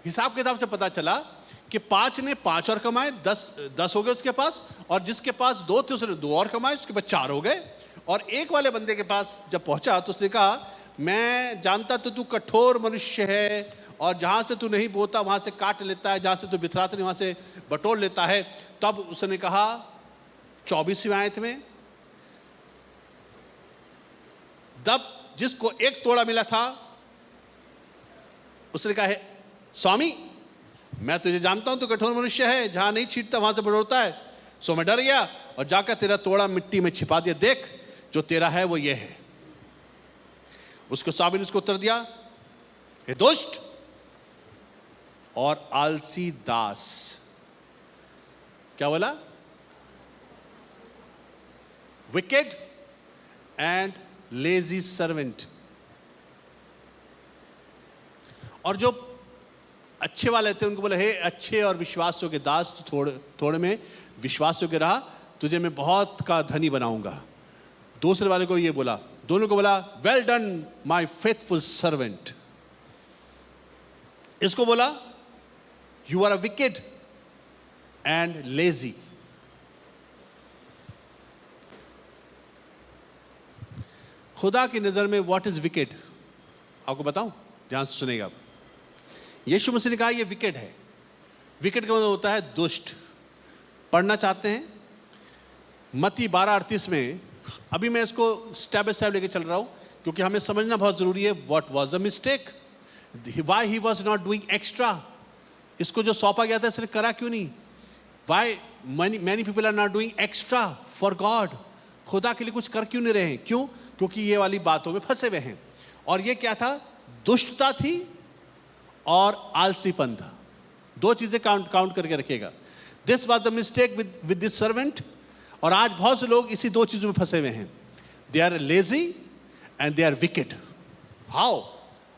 हिसाब किताब से पता चला कि 5 ने 5 और कमाए, 10 हो गए उसके पास, और जिसके पास 2 थे उसने 2 और कमाए, उसके बाद 4 हो गए। और एक वाले बंदे के पास जब पहुंचा तो उसने कहा, मैं जानता तो तू कठोर मनुष्य है, और जहां से तू नहीं बोता वहां से काट लेता है, जहां से तू बिथराता नहीं वहां से बटोर लेता है। तब उसने कहा 24वीं आयत में, तब जिसको 1 तोड़ा मिला था उसने कहा, है स्वामी मैं तुझे जानता हूं, तू कठोर मनुष्य है, जहां नहीं छींटता वहां से बटोरता है। सो मैं डर गया और जाकर तेरा तोड़ा मिट्टी में छिपा दिया, देख जो तेरा है वो ये है। उसको स्वामी ने उसको उत्तर दिया, हे दुष्ट और आलसी दास। क्या बोला? Wicked and lazy servant. और जो अच्छे वाले थे उनको बोला, हे अच्छे और विश्वास योग्य दास, तो थोड़े में विश्वास योग्य रहा, तुझे मैं बहुत का धनी बनाऊंगा। दूसरे वाले को ये बोला, दोनों को बोला, well done my faithful servant. इसको बोला, you are a wicked and lazy. खुदा की नजर में व्हाट इज विकेड, आपको बताऊं, ध्यान से सुनेगा आप। यीशु मसीह ने कहा ये विकेड है। विकेड का मतलब होता है दुष्ट। पढ़ना चाहते हैं मत्ती 12:38 में। अभी मैं इसको स्टेप बाय स्टेप लेके चल रहा हूं क्योंकि हमें समझना बहुत जरूरी है। What was the mistake, why he was not doing extra. इसको जो सौंपा गया था इसने करा क्यों नहीं? Why many people are not doing extra for God. खुदा के लिए कुछ कर क्यों नहीं रहे हैं? क्यों? क्योंकि ये वाली बातों में फंसे हुए हैं। और ये क्या था? दुष्टता थी और आलसीपन था। दो चीजें काउंट करके रखिएगा। This was the mistake with this servant. और आज बहुत से लोग इसी दो चीजों में फंसे हुए हैं। They are lazy and they are wicked. How?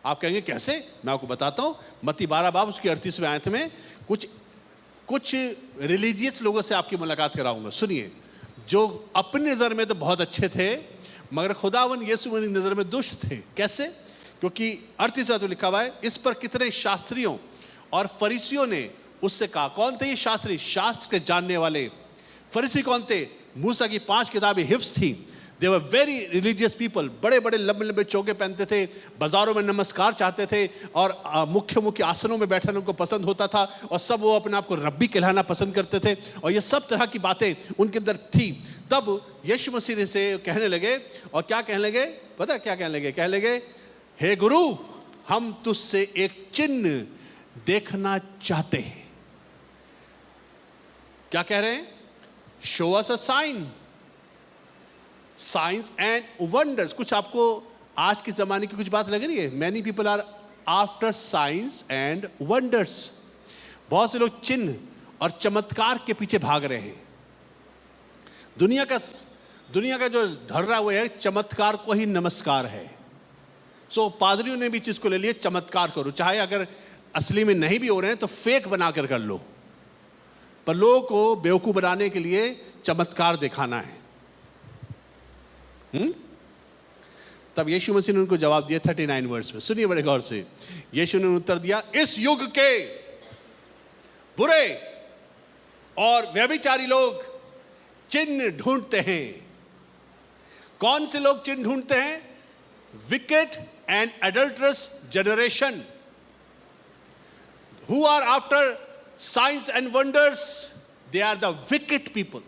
आप कहेंगे कैसे? मैं आपको बताता हूं। मत्ती 12 बाब उसकी 38वें आयत में कुछ रिलीजियस लोगों से आपकी मुलाकात कराऊंगा। सुनिए, जो अपनी नजर में तो बहुत अच्छे थे मगर खुदावन यीशु की नजर में दुष्ट थे। कैसे? क्योंकि 38 में लिखा हुआ है, इस पर कितने शास्त्रियों और फरीसियों ने उससे कहा। कौन थे ये शास्त्री? शास्त्र के जानने वाले। फरीसी कौन थे? मूसा की 5 किताबें हिफ्स थी। दे वर वेरी रिलीजियस पीपल। बड़े बड़े लंबे लंबे चौके पहनते थे, बाजारों में नमस्कार चाहते थे और मुख्य आसनों में बैठना उनको पसंद होता था। और सब वो अपने आप को रब्बी कहलाना पसंद करते थे। और ये सब तरह की बातें उनके अंदर थी। तब यीशु मसीह से कहने लगे, और क्या कहने लगे? पता क्या कहने लगे? कहने लगे, हे गुरु, हम तुझसे एक चिन्ह देखना चाहते हैं। क्या कह रहे हैं? Show us a sign, signs and wonders. कुछ आपको आज के जमाने की कुछ बात लग रही है? Many people are after science and wonders. बहुत से लोग चिन्ह और चमत्कार के पीछे भाग रहे हैं। दुनिया का जो ढर्रा वो है, चमत्कार को ही नमस्कार है। सो पादरियों ने भी चीज को ले लिया, चमत्कार करो, चाहे अगर असली में नहीं भी हो रहे हैं तो फेक बनाकर कर लो, पर लोगों को बेवकूफ बनाने के लिए चमत्कार दिखाना है। तब यीशु मसीह ने उनको जवाब दिया 39 वर्स में। सुनिए बड़े गौर से। यीशु ने उत्तर दिया, इस युग के बुरे और व्यभिचारी लोग चिन्ह ढूंढते हैं। कौन से लोग चिन्ह ढूंढते हैं? Wicked and adulterous generation who are after signs and wonders, they are the wicked people.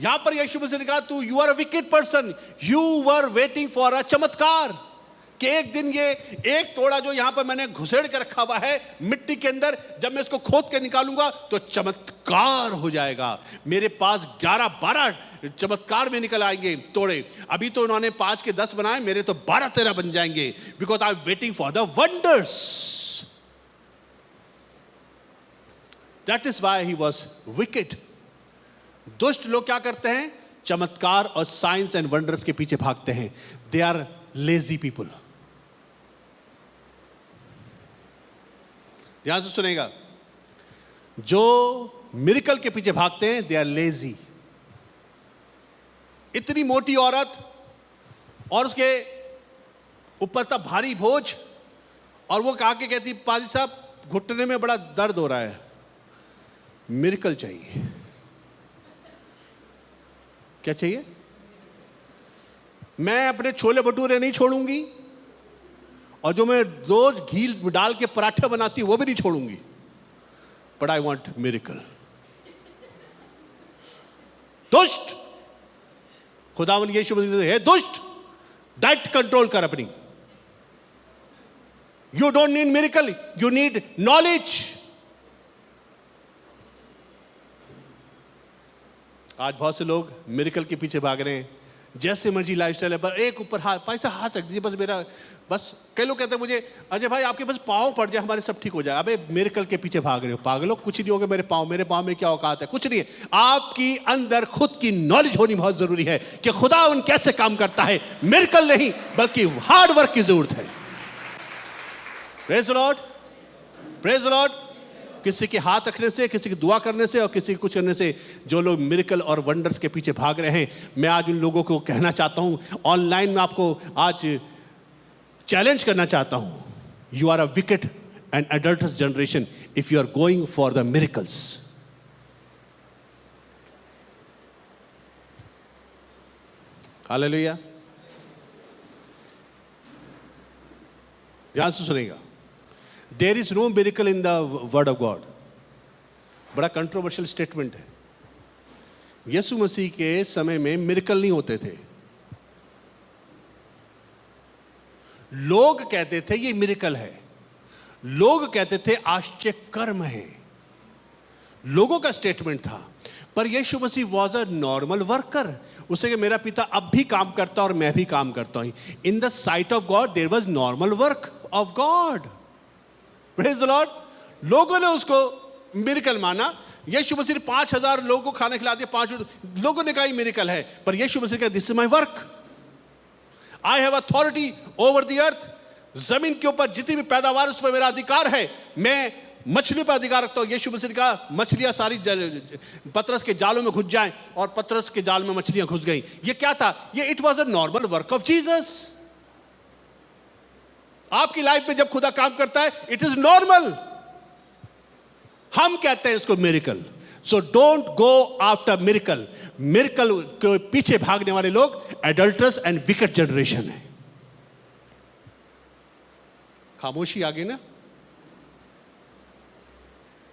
यहां पर यीशु मसीह ने कहा, तू you are a wicked person, you were waiting for a चमत्कार, कि एक दिन ये एक तोड़ा जो यहां पर मैंने घुसेड़ के रखा हुआ है मिट्टी के अंदर, जब मैं इसको खोद के निकालूंगा तो चमत्कार हो जाएगा। मेरे पास 11-12 चमत्कार में निकल आएंगे तोड़े। अभी तो उन्होंने 5 के 10 बनाए, मेरे तो 12-13 बन जाएंगे, because I am waiting for the wonders. That is why he was wicked. दुष्ट लोग क्या करते हैं? चमत्कार और साइंस एंड वंडर्स के पीछे भागते हैं। They are lazy people. ध्यान से सुनेगा, जो मिरेकल के पीछे भागते हैं दे आर लेजी। इतनी मोटी औरत और उसके ऊपर था भारी बोझ, और वो कहा के कहती, पाजी साहब घुटने में बड़ा दर्द हो रहा है, मिरेकल चाहिए। क्या चाहिए? मैं अपने छोले भटूरे नहीं छोड़ूंगी, और जो मैं रोज घी डाल के पराठे बनाती वो भी नहीं छोड़ूंगी, बट आई वॉन्ट मिरेकल। दुष्ट, खुदावन यीशु मसीह हे दुष्ट, डाइट कंट्रोल कर अपनी। You don't need miracle, you need knowledge. आज बहुत से लोग मिरेकल के पीछे भाग रहे हैं, जैसे मर्जी लाइफस्टाइल है, पर एक ऊपर हाथ, पैसा हाथ रख दीजिए बस मेरा, बस। कई लोग कहते हैं मुझे, अजय भाई आपके बस पाँव पड़ जाए हमारे सब ठीक हो जाए। अबे मिरेकल के पीछे भाग रहे हो पागलों, कुछ नहीं होगा। मेरे पाँव में क्या औकात है? कुछ नहीं है। आपकी अंदर खुद की नॉलेज होनी बहुत जरूरी है कि खुदा उन कैसे काम करता है। मिरेकल नहीं बल्कि हार्ड वर्क की जरूरत है। Praise the Lord, praise the Lord. किसी के हाथ रखने से, किसी की दुआ करने से और किसी के कुछ करने से जो लोग मिरेकल और वंडर्स के पीछे भाग रहे हैं, मैं आज उन लोगों को कहना चाहता हूं, ऑनलाइन में आपको आज चैलेंज करना चाहता हूं, you are a wicked and adulterous generation if you are going for the miracles. Hallelujah. ध्यान से सुनेगा। There is no miracle in the word of God. बड़ा कंट्रोवर्शियल स्टेटमेंट है। यीशु मसीह के समय में मिरेकल नहीं होते थे। लोग कहते थे ये मिरेकल है, लोग कहते थे आश्चर्य कर्म है, लोगों का स्टेटमेंट था। पर यीशु मसीह वॉज अ नॉर्मल वर्कर। उसे कि मेरा पिता अब भी काम करता और मैं भी काम करता हूं। In the sight of God there was normal work of God. Praise the Lord. लोगों ने उसको मिरेकल माना। यीशु मसीह ने 5,000 लोगों को खाना खिला दिया। 5 लोगों ने कहा मिरेकल है, पर यीशु मसीह का this is my work, I have authority over the earth. जमीन के ऊपर जितनी भी पैदावार उस पर मेरा अधिकार है। मैं मछलियों पर अधिकार रखता हूं। यीशु मसीह ने कहा मछलियां सारी पतरस के जालों में घुस जाएं, और पतरस के जाल में मछलियां घुस गई। ये क्या था? ये it was a normal work of Jesus. आपकी लाइफ में जब खुदा काम करता है इट इज नॉर्मल। हम कहते हैं इसको miracle. So don't go after miracle. Miracle के पीछे भागने वाले लोग एडल्टरस एंड विकेट जनरेशन है। खामोशी आ गई ना।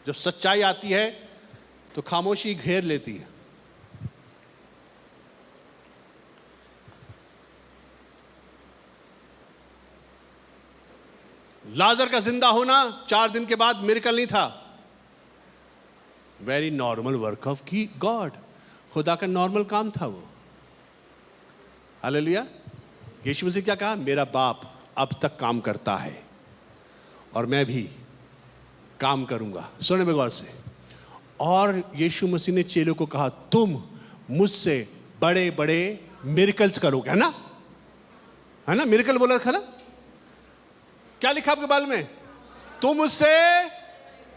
जब सच्चाई आती है तो खामोशी घेर लेती है। लाजर का जिंदा होना 4 दिन के बाद मिरेकल नहीं था। वेरी नॉर्मल वर्क ऑफ की गॉड। खुदा का नॉर्मल काम था वो। हालेलुया। यीशु मसीह क्या कहा? मेरा बाप अब तक काम करता है और मैं भी काम करूंगा। सुने में गौर से। और यीशु मसीह ने चेलों को कहा तुम मुझसे बड़े बड़े मिरेकल्स करोगे। है ना, है ना? मिरेकल बोला था ना। क्या लिखा आपके बाल में? तुम मुझसे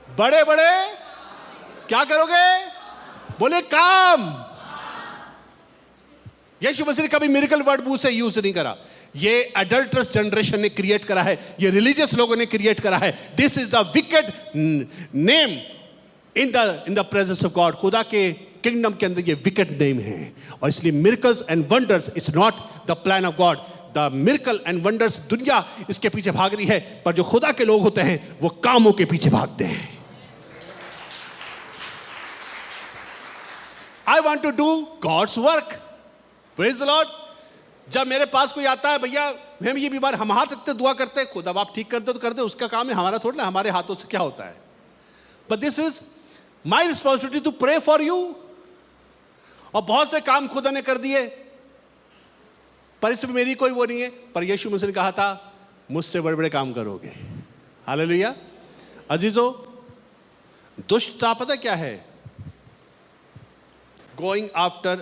बड़े बड़े क्या करोगे? बोले काम। यीशु मसीह ने कभी मिरेकल वर्ड मुंह से यूज नहीं करा। ये एडल्टरस जनरेशन ने क्रिएट करा है, ये रिलीजियस लोगों ने क्रिएट करा है। This is the wicked name in the presence of God. खुदा के किंगडम के अंदर ये विकेड नेम है, और इसलिए miracles and wonders is not the plan of God. The miracle and wonders दुनिया इसके पीछे भाग रही है, पर जो खुदा के लोग होते हैं वो कामों के पीछे भागते हैं। I want to do God's work. Praise the Lord. जब मेरे पास कोई आता है, भैया हम ये बीमार, हम हाथ रखते दुआ करते हैं, खुदा आप ठीक कर दो तो कर दे, उसका काम है, हमारा थोड़ा ना, हमारे हाथों से क्या होता है। But this is my responsibility to pray for you. और बहुत से काम खुदा ने कर दिए, पर इसमें मेरी कोई वो नहीं है। पर यीशु मसीह ने कहा था मुझसे बड़े बड़े काम करोगे। हालेलुया। अजीजों, दुष्टता पता क्या है? Going after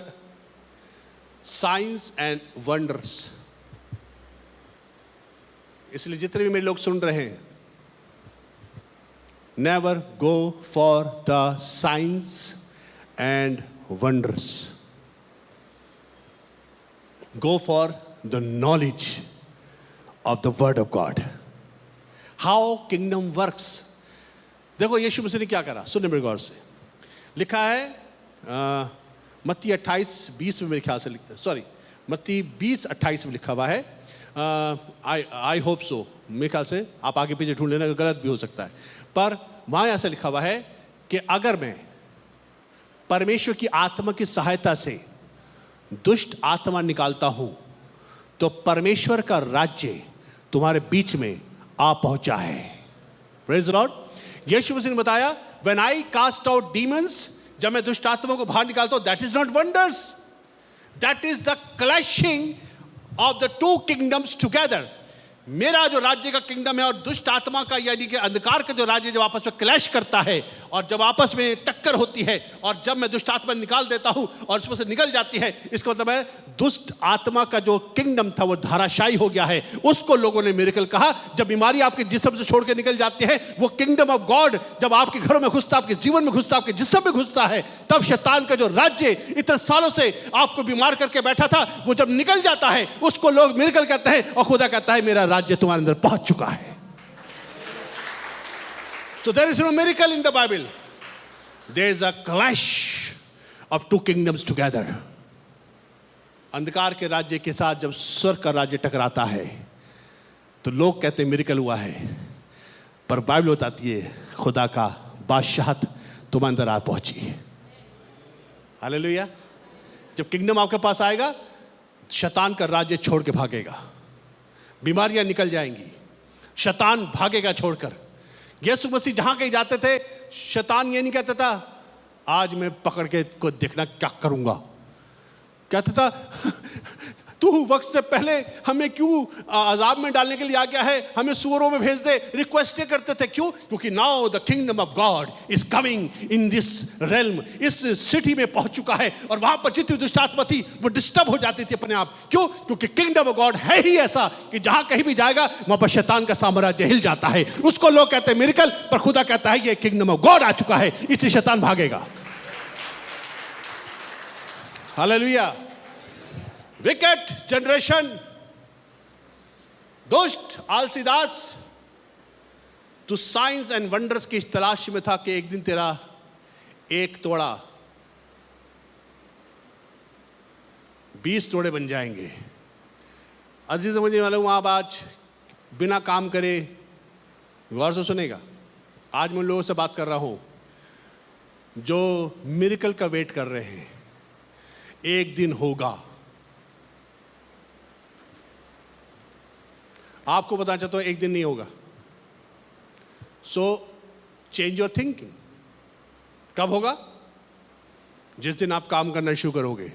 signs and wonders. इसलिए जितने भी मेरे लोग सुन रहे हैं, never go for the signs and wonders. Go for the knowledge of the word of God. How kingdom works. देखो यीशु मसीह ने क्या करा, सुनने मेरे गौर से। लिखा है मत्ती 28:20 में, मेरे ख्याल से सॉरी मत्ती 20:28 में लिखा हुआ है। आई होप सो, मेरे ख्याल से आप आगे पीछे ढूंढ लेना, गलत भी हो सकता है, पर वहां ऐसा लिखा हुआ है कि अगर मैं परमेश्वर की आत्मा की सहायता से दुष्ट आत्मा निकालता हूं तो परमेश्वर का राज्य तुम्हारे बीच में आ पहुंचा है। Praise the Lord. यीशु मसीह ने बताया when I cast out demons, जब मैं दुष्ट आत्मा को बाहर निकालता हूं, that is not wonders, That is the clashing of the two kingdoms together. मेरा जो राज्य का किंगडम है और दुष्ट आत्मा का यानी कि अंधकार का जो राज्य जब आपस में क्लैश करता है और जब आपस में टक्कर होती है और जब मैं दुष्ट आत्मा निकाल देता हूं और उसमें से निकल जाती है, इसका मतलब है दुष्ट आत्मा का जो किंगडम था वो धाराशायी हो गया है। उसको लोगों ने मिरेकल कहा। जब बीमारी आपके जिस्म से छोड़ के निकल जाती है, वो किंगडम ऑफ गॉड जब आपके घरों में घुसता, आपके जीवन में घुसता, आपके जिस्म में घुसता है, तब शैतान का जो राज्य इतने सालों से आपको बीमार करके बैठा था, वो जब निकल जाता है उसको लोग मिरेकल कहते हैं और खुदा कहता है मेरा राज्य तुम्हारे अंदर पहुंच चुका है। So there is no miracle in the Bible. There is a clash of two kingdoms together. अंधकार के राज्य के साथ जब स्वर्ग का राज्य टकराता है तो लोग कहते हैं मिरेकल हुआ है, पर बाइबल बताती है खुदा का बादशाहत तुम्हारे अंदर आ पहुंची। हालेलुया। जब किंगडम आपके पास आएगा, शैतान का राज्य छोड़ के भागेगा, बीमारियां निकल जाएंगी, शैतान भागेगा छोड़कर। यीशु मसीह जहां कहीं जाते थे, शैतान ये नहीं कहता था आज मैं पकड़ के को देखना क्या करूंगा, कहता था तू वक्त से पहले हमें क्यों अजाब में डालने के लिए आ गया है, हमें सूअरों में भेज दे। रिक्वेस्ट करते थे, क्यों? क्योंकि now the kingdom of God is coming in this realm, इस सिटी में पहुंच चुका है। और वहां पर जितनी दुष्ट आत्मा थी वो डिस्टर्ब हो जाती थी अपने आप। क्यों? क्योंकि किंगडम ऑफ गॉड है ही ऐसा कि जहां कहीं भी जाएगा वहां पर शैतान का साम्राज्य हिल जाता है। उसको लोग कहते हैं मिरेकल, पर खुदा कहता है ये किंगडम ऑफ गॉड आ चुका है, इसलिए शैतान भागेगा। हालेलुया। विकेट जनरेशन, दुष्ट आलसीदास, तू साइंस एंड वंडर्स की तलाश में था कि एक दिन तेरा एक तोड़ा 20 तोड़े बन जाएंगे। अजीज समझने वाले हूं, आप आज बिना काम करे, गौर से सुनेगा, आज मैं लोगों से बात कर रहा हूं जो मिरेकल का वेट कर रहे हैं। एक दिन होगा। आपको बताना चाहता हूं एक दिन नहीं होगा। So change your thinking. कब होगा? जिस दिन आप काम करना शुरू करोगे,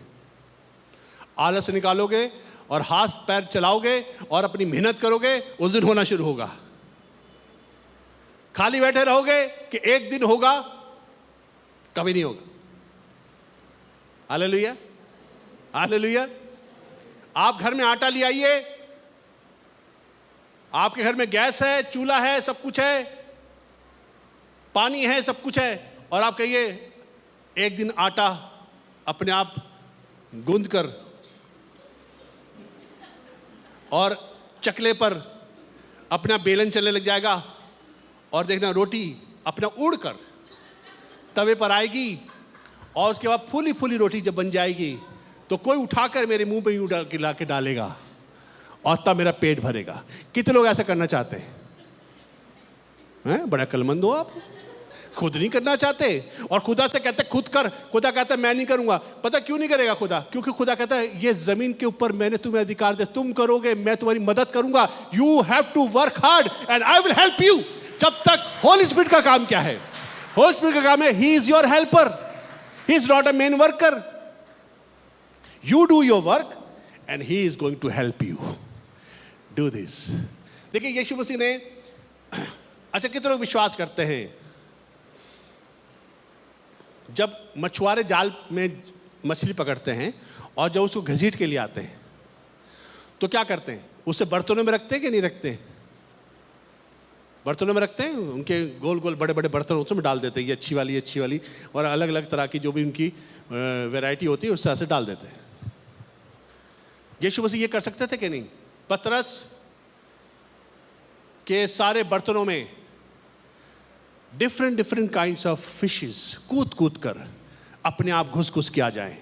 आलस निकालोगे और हाथ पैर चलाओगे और अपनी मेहनत करोगे, उस दिन होना शुरू होगा। खाली बैठे रहोगे कि एक दिन होगा, कभी नहीं होगा। Hallelujah, hallelujah. आप घर में आटा ले आइए, आपके घर में गैस है, चूल्हा है, सब कुछ है, पानी है, सब कुछ है, और आप कहिए एक दिन आटा अपने आप गूंद कर और चकले पर अपना बेलन चलने लग जाएगा, और देखना रोटी अपना उड़कर तवे पर आएगी, और उसके बाद फूली फूली रोटी जब बन जाएगी तो कोई उठाकर मेरे मुंह पे यूं ला के डालेगा और तब मेरा पेट भरेगा। कितने लोग ऐसा करना चाहते हैं? बड़ा अक्लमंद हो आप, खुद नहीं करना चाहते और खुदा से कहते खुद कर। खुदा कहता है मैं नहीं करूंगा। पता क्यों नहीं करेगा खुदा? क्योंकि खुदा कहता है ये जमीन के ऊपर मैंने तुम्हें अधिकार दिया, तुम करोगे, मैं तुम्हारी मदद करूंगा। You have to work hard and I will help you. जब तक होली स्पिरिट का काम क्या है? होली स्पिरिट का काम है he is your helper, he is not a main worker. You do your work and he is going to help you do this. देखिए यीशु मसीह ने, अच्छा कितने लोग विश्वास करते हैं जब मछुआरे जाल में मछली पकड़ते हैं और जब उसको घसीट के लिए आते हैं तो क्या करते हैं? उसे बर्तनों में रखते हैं कि नहीं रखते? बर्तनों में रखते हैं, उनके गोल गोल बड़े बड़े बर्तन उसमें डाल देते हैं, ये अच्छी वाली और अलग अलग तरह की जो भी उनकी वैरायटी होती है उस तरह से डाल देते हैं। यीशु मसीह ये कर सकते थे कि नहीं? पतरस के सारे बर्तनों में डिफरेंट काइंड्स ऑफ फिशेस कूद कूद कर अपने आप घुस घुस के आ जाए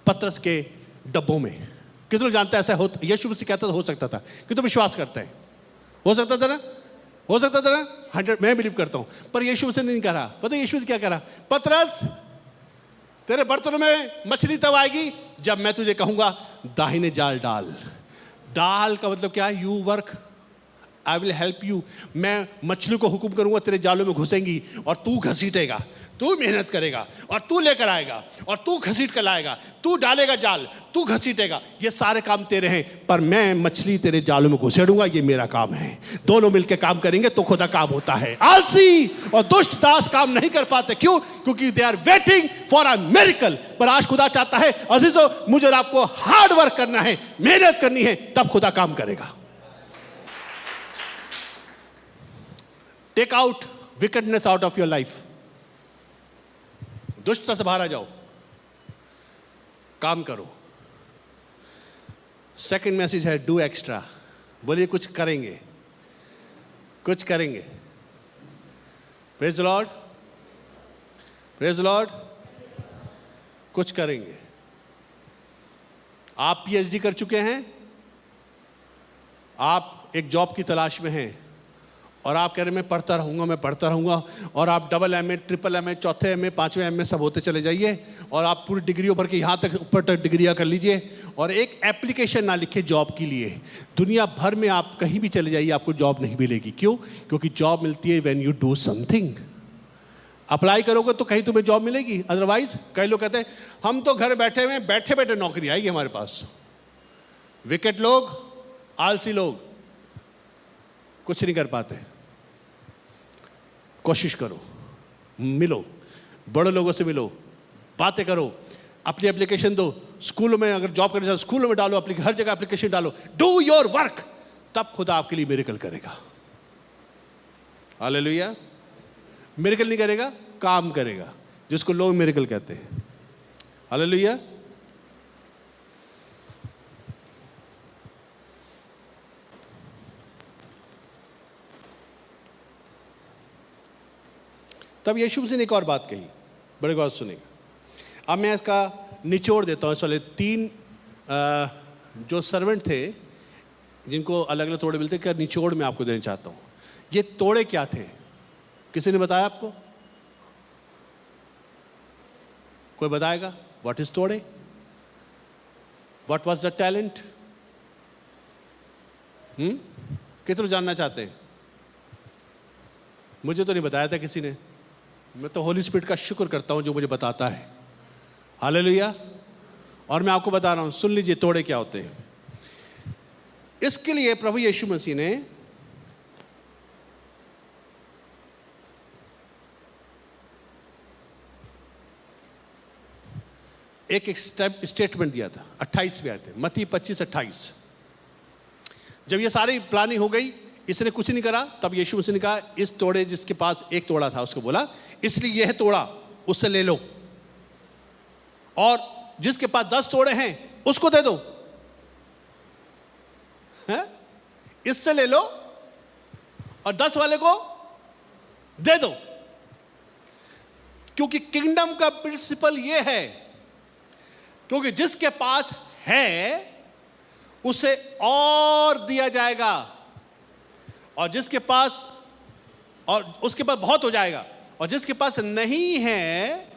पतरस के डब्बों में। कितने लोग जानते हैं ऐसा हो? यीशु मसीह कहता था हो सकता था। कितने विश्वास करते हैं? हो सकता था ना? हो सकता था ना? 100 मैं बिलीव करता हूं। पर यीशु मसीह ने नहीं कहा। पता यीशु मसीह क्या करा? पतरस तेरे बर्तनों में मछली तब आएगी जब मैं तुझे कहूंगा दाहिने जाल डाल। डाल का मतलब क्या है? You work I will help you. मैं मछली को हुक्म करूंगा तेरे जालों में घुसेंगी और तू घसीटेगा, तू मेहनत करेगा और तू लेकर आएगा और तू घसीट कर लाएगा, तू डालेगा जाल, तू घसीटेगा, ये सारे काम तेरे हैं, पर मैं मछली तेरे जालों में घुसेड़ूंगा, ये मेरा काम है। दोनों मिलकर काम करेंगे तो खुदा काम होता है। आलसी और दुष्ट दास काम नहीं कर पाते, क्यों? क्योंकि they are waiting for a miracle. पर आज खुदा चाहता है अजीजों, मुझे और आपको हार्ड वर्क करना है, मेहनत करनी है, तब खुदा काम करेगा। Take out wickedness out of your life. दुष्टता से बाहर आ जाओ, काम करो। सेकंड मैसेज है डू एक्स्ट्रा। बोलिए कुछ करेंगे, कुछ करेंगे। Praise the Lord, praise the Lord. कुछ करेंगे। आप पीएचडी कर चुके हैं, आप एक जॉब की तलाश में हैं और आप कह रहे मैं पढ़ता रहूँगा, और आप डबल एमए, ट्रिपल एमए, चौथे एमए, पांचवें एमए सब होते चले जाइए और आप पूरी डिग्री भर के यहाँ तक ऊपर तक डिग्रियाँ कर लीजिए और एक एप्लीकेशन ना लिखे जॉब के लिए। दुनिया भर में आप कहीं भी चले जाइए, आपको जॉब नहीं मिलेगी। क्यों? क्योंकि जॉब मिलती है when you do something. Apply करोगे तो कहीं तुम्हें जॉब मिलेगी, अदरवाइज कई लोग कहते हैं हम तो घर बैठे हुए, बैठे बैठे नौकरी आएगी हमारे पास। विकेट लोग, आलसी लोग कुछ नहीं कर पाते। कोशिश करो, मिलो, बड़े लोगों से मिलो, बातें करो, अपनी एप्लीकेशन दो। स्कूलों में अगर जॉब करना चाहो स्कूलों में डालो, हर जगह एप्लीकेशन डालो। डू योर वर्क, तब खुदा आपके लिए मिरेकल करेगा। हालेलुया। मिरेकल नहीं करेगा, काम करेगा, जिसको लोग मिरेकल कहते हैं। हालेलुया। तब यीशु मसीह ने एक और बात कही, बड़े बात सुनेगा। अब मैं इसका निचोड़ देता हूँ। इस वाले 3 जो सर्वेंट थे जिनको अलग अलग तोड़े मिलते, क्या निचोड़ में आपको देना चाहता हूँ। ये तोड़े क्या थे? किसी ने बताया आपको? कोई बताएगा? व्हाट इज तोड़े? What was the talent? कितने जानना चाहते हैं? मुझे तो नहीं बताया था किसी ने। मैं तो होली स्पिरिट का शुक्र करता हूं जो मुझे बताता है। हालेलुया। और मैं आपको बता रहा हूं, सुन लीजिए तोड़े क्या होते हैं। इसके लिए प्रभु यीशु मसीह ने एक स्टेटमेंट दिया था। 28 में आए थे, मत्ती 25-28। जब ये सारी प्लानिंग हो गई, इसने कुछ नहीं करा, तब यीशु मसीह ने कहा इस तोड़े जिसके पास एक तोड़ा था उसको बोला इसलिए यह तोड़ा उससे ले लो, और जिसके पास 10 तोड़े हैं उसको दे दो। है? इससे ले लो और 10 वाले को दे दो। क्योंकि किंगडम का प्रिंसिपल यह है, क्योंकि जिसके पास है उसे और दिया जाएगा, और जिसके पास, और उसके पास बहुत हो जाएगा, और जिसके पास नहीं है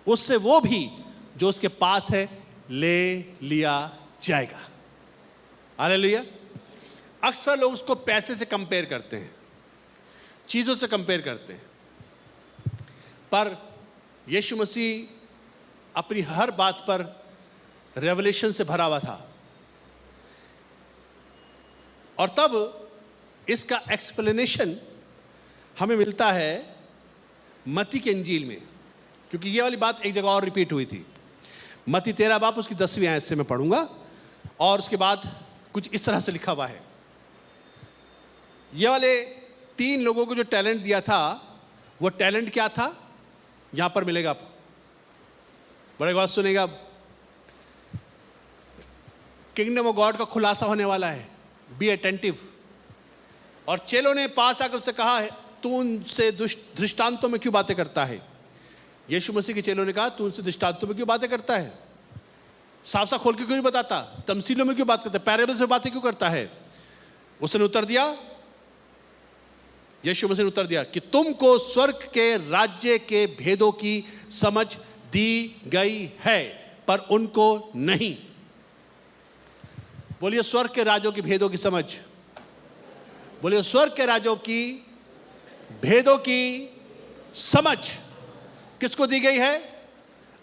उससे वो भी जो उसके पास है ले लिया जाएगा। हालेलुया। अक्सर लोग उसको पैसे से कंपेयर करते हैं, चीजों से कंपेयर करते हैं, पर यीशु मसीह अपनी हर बात पर रेवलेशन से भरा हुआ था। और तब इसका एक्सप्लेनेशन हमें मिलता है मत्ती के इंजील में, क्योंकि ये वाली बात एक जगह और रिपीट हुई थी। मत्ती 13 बाब उसकी 10वीं आयत से मैं पढ़ूंगा, और उसके बाद कुछ इस तरह से लिखा हुआ है। ये वाले 3 लोगों को जो टैलेंट दिया था, वो टैलेंट क्या था यहां पर मिलेगा आपको। बड़े बात सुनेगा। किंगडम ऑफ गॉड का खुलासा होने वाला है, बी अटेंटिव। और चेलों ने पास आकर उससे कहा है तू उनसे दृष्टांतों में क्यों बातें करता है? यीशु मसीह के चेलों ने कहा तू उनसे दृष्टांतों में क्यों बातें करता है? साफ साफ खोल के क्यों नहीं बताता? तमसीलों में क्यों बात करता है? पैराबल्स में बातें क्यों करता है? उसने उत्तर दिया, यीशु मसीह ने उत्तर दिया कि तुमको स्वर्ग के राज्य के भेदों की समझ दी गई है, पर उनको नहीं। बोलिए स्वर्ग के राज्यों के भेदों की समझ। बोले स्वर्ग के राज्यों की भेदों की समझ किसको दी गई है?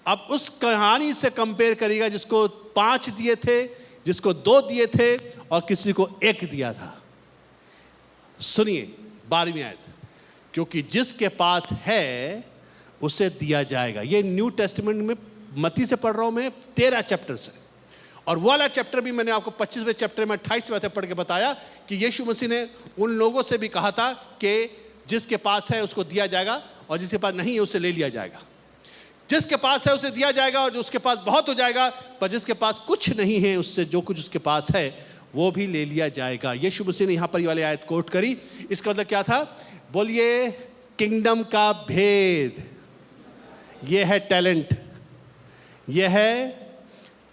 अब उस कहानी से कंपेयर करिएगा जिसको 5 दिए थे, जिसको 2 दिए थे और किसी को 1 दिया था। सुनिए 12वीं आयत, क्योंकि जिसके पास है उसे दिया जाएगा। ये न्यू टेस्टामेंट में मत्ती से पढ़ रहा हूं मैं, 13 चैप्टर से, और वो वाला चैप्टर भी मैंने आपको 25वें चैप्टर में 28 बातें पढ़ के बताया कि यीशु मसीह ने उन लोगों से भी कहा था कि जिसके पास है उसको दिया जाएगा और जिसके पास नहीं है उसे ले लिया जाएगा। जिसके पास है उसे दिया जाएगा और जो उसके पास बहुत हो जाएगा, पर जिसके पास कुछ नहीं है उससे जो कुछ उसके पास है वो भी ले लिया जाएगा। यीशु मसीह ने यहाँ पर ये वाली आयत कोट करी। इसका मतलब क्या था? बोलिए किंगडम का भेद। ये है टैलेंट, ये है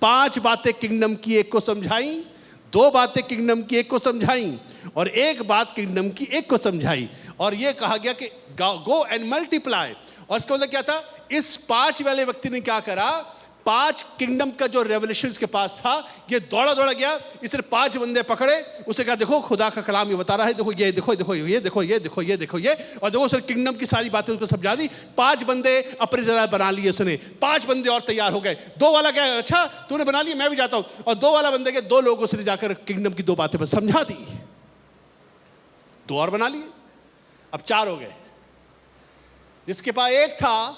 5 बातें किंगडम की एक को समझाई, 2 बातें किंगडम की एक को समझाई और 1 बात किंगडम की एक को समझाई। और ये कहा गया कि गो एंड मल्टीप्लाई। और इसका मतलब क्या था? इस 5 वाले व्यक्ति ने क्या करा? 5 किंगडम का जो रेवल्यूशन इसके पास था, ये दौड़ा दौड़ा गया। इसने 5 बंदे पकड़े, उसे कहा देखो खुदा का कलाम ये बता रहा है, देखो ये देखो देखो ये देखो ये देखो ये देखो ये, और देखो उसने किंगडम की सारी बातें उसको समझा दी। 5 बंदे अपनी जगह बना लिए उसने, 5 बंदे और तैयार हो गए। 2 वाला क्या, अच्छा तूने बना लिया मैं भी जाता हूं, और 2 वाला बंदे के 2 लोग उसने जाकर किंगडम की 2 बातें पर समझा दी, 2 और बना लिए, अब 4 हो गए। जिसके पास 1 था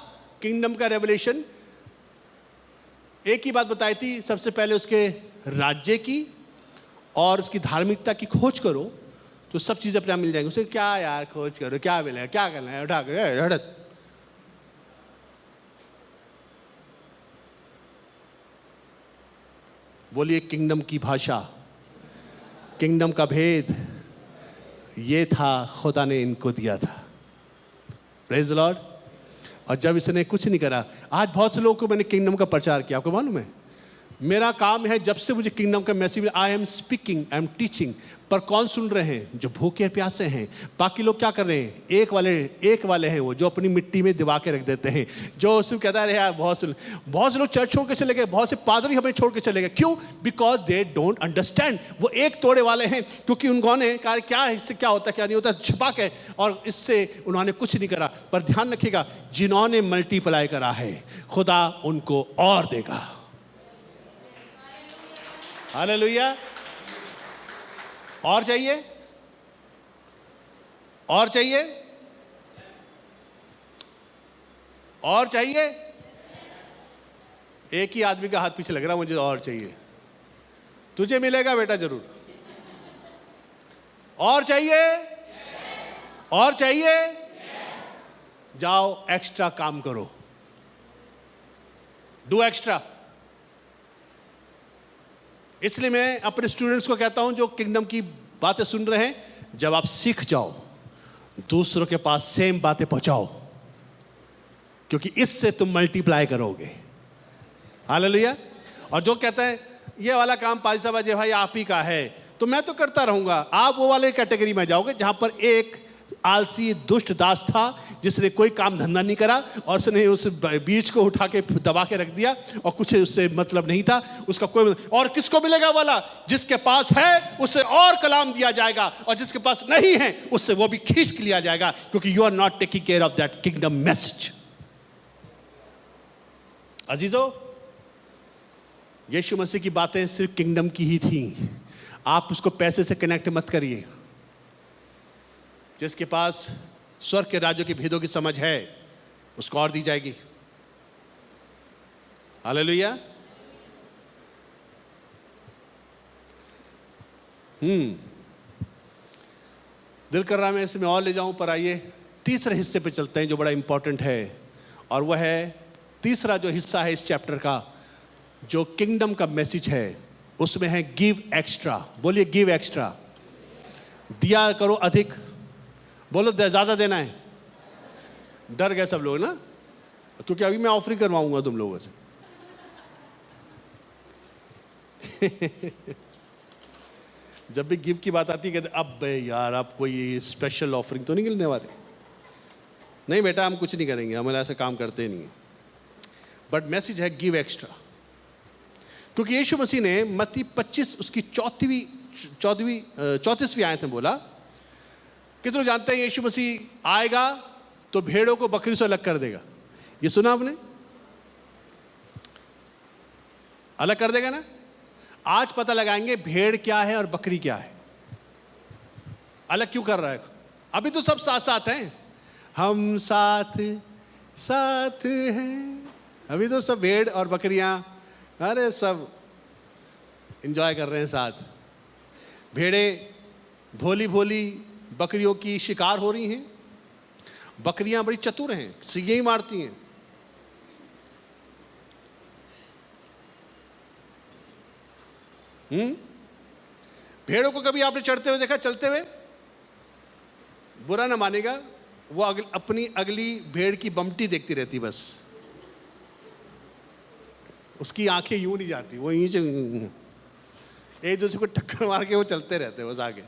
किंगडम का रेवलेशन, एक ही बात बताई थी, सबसे पहले उसके राज्य की और उसकी धार्मिकता की खोज करो तो सब चीजें अपने आप मिल जाएंगी। उसे क्या यार खोज करो, क्या मिलेगा, क्या करना है, उठा कर हड़त। बोलिए किंगडम की भाषा, किंगडम का भेद, ये था खुदा ने इनको दिया था। Praise the Lord. और जब इसने कुछ नहीं करा, आज बहुत से लोगों को मैंने किंगडम का प्रचार किया, आपको मालूम है मेरा काम है जब से मुझे किंगडम का message, I am speaking, I am teaching, पर कौन सुन रहे हैं? जो भूखे प्यासे हैं। बाकी लोग क्या कर रहे हैं? एक वाले हैं वो जो अपनी मिट्टी में दबा के रख देते हैं, जो सिर्फ कहता है यार बहुत से लोग चर्च छोड़ के चले गए, बहुत से पादरी हमें छोड़ के चले गए। क्यों? Because they don't understand. वो एक तोड़े वाले हैं, क्योंकि उन्होंने कहा क्या है, इससे क्या होता है क्या नहीं होता, छिपा के, और इससे उन्होंने कुछ नहीं करा। पर ध्यान रखिएगा, जिन्होंने मल्टीप्लाई करा है खुदा उनको और देगा। हालेलुया। और चाहिए? और चाहिए? और चाहिए? एक ही आदमी का हाथ पीछे लग रहा, मुझे और चाहिए। तुझे मिलेगा बेटा जरूर। और चाहिए? और चाहिए? जाओ एक्स्ट्रा काम करो, डू एक्स्ट्रा। इसलिए मैं अपने स्टूडेंट्स को कहता हूं जो किंगडम की बातें सुन रहे हैं, जब आप सीख जाओ दूसरों के पास सेम बातें पहुंचाओ, क्योंकि इससे तुम मल्टीप्लाई करोगे। हालेलुया। और जो कहता है ये वाला काम पाजी साहब अजय भाई आप ही का है, तो मैं तो करता रहूंगा, आप वो वाले कैटेगरी में जाओगे जहां पर एक आलसी दुष्ट दास था जिसने कोई काम धंधा नहीं करा और उसने उस बीज को उठा के दबा के रख दिया और कुछ उससे मतलब नहीं था, उसका कोई। और किसको मिलेगा? वाला जिसके पास है उससे और कलाम दिया जाएगा, और जिसके पास नहीं है उससे वो भी खींच के लिया जाएगा, क्योंकि you are not taking care of that kingdom message. अजीजों, यीशु मसीह की बातें सिर्फ किंगडम की ही थी। आप उसको पैसे से कनेक्ट मत करिए। जिसके पास स्वर्ग के राज्यों की भेदों की समझ है उसको और दी जाएगी। हालेलुया। दिल कर रहा मैं इसमें और ले जाऊं, पर आइए तीसरे हिस्से पे चलते हैं जो बड़ा इंपॉर्टेंट है, और वह है तीसरा जो हिस्सा है इस चैप्टर का, जो किंगडम का मैसेज है, उसमें है गिव एक्स्ट्रा। बोलिए गिव एक्स्ट्रा। दिया करो अधिक। बोलो ज्यादा देना है। डर गए सब लोग ना, क्योंकि अभी मैं ऑफरिंग करवाऊंगा तुम लोगों से। जब भी गिव की बात आती है कहते अब यार आप कोई स्पेशल ऑफरिंग तो नहीं मिलने वाले। नहीं बेटा, हम कुछ नहीं करेंगे, हम ऐसा काम करते नहीं है। बट मैसेज है गिव एक्स्ट्रा, क्योंकि यीशु मसीह ने मत्ती 25 उसकी 34वीं आयत में बोला कितने लोग जानते हैं यीशु मसीह आएगा तो भेड़ों को बकरी से अलग कर देगा? ये सुना आपने? अलग कर देगा ना। आज पता लगाएंगे भेड़ क्या है और बकरी क्या है। अलग क्यों कर रहा है? अभी तो सब साथ साथ हैं, हम साथ साथ हैं। अभी तो सब भेड़ और बकरियां, अरे सब एंजॉय कर रहे हैं साथ। भेड़े भोली भोली बकरियों की शिकार हो रही हैं। बकरियां बड़ी चतुर हैं, सींगे ही मारती हैं। भेड़ों को कभी आपने चढ़ते हुए देखा, चलते हुए? बुरा ना मानेगा, वो अपनी अगली भेड़ की बमटी देखती रहती, बस उसकी आंखें यूं नहीं जाती, वो यूं एक दूसरे को टक्कर मार के वो चलते रहते हैं बस आगे।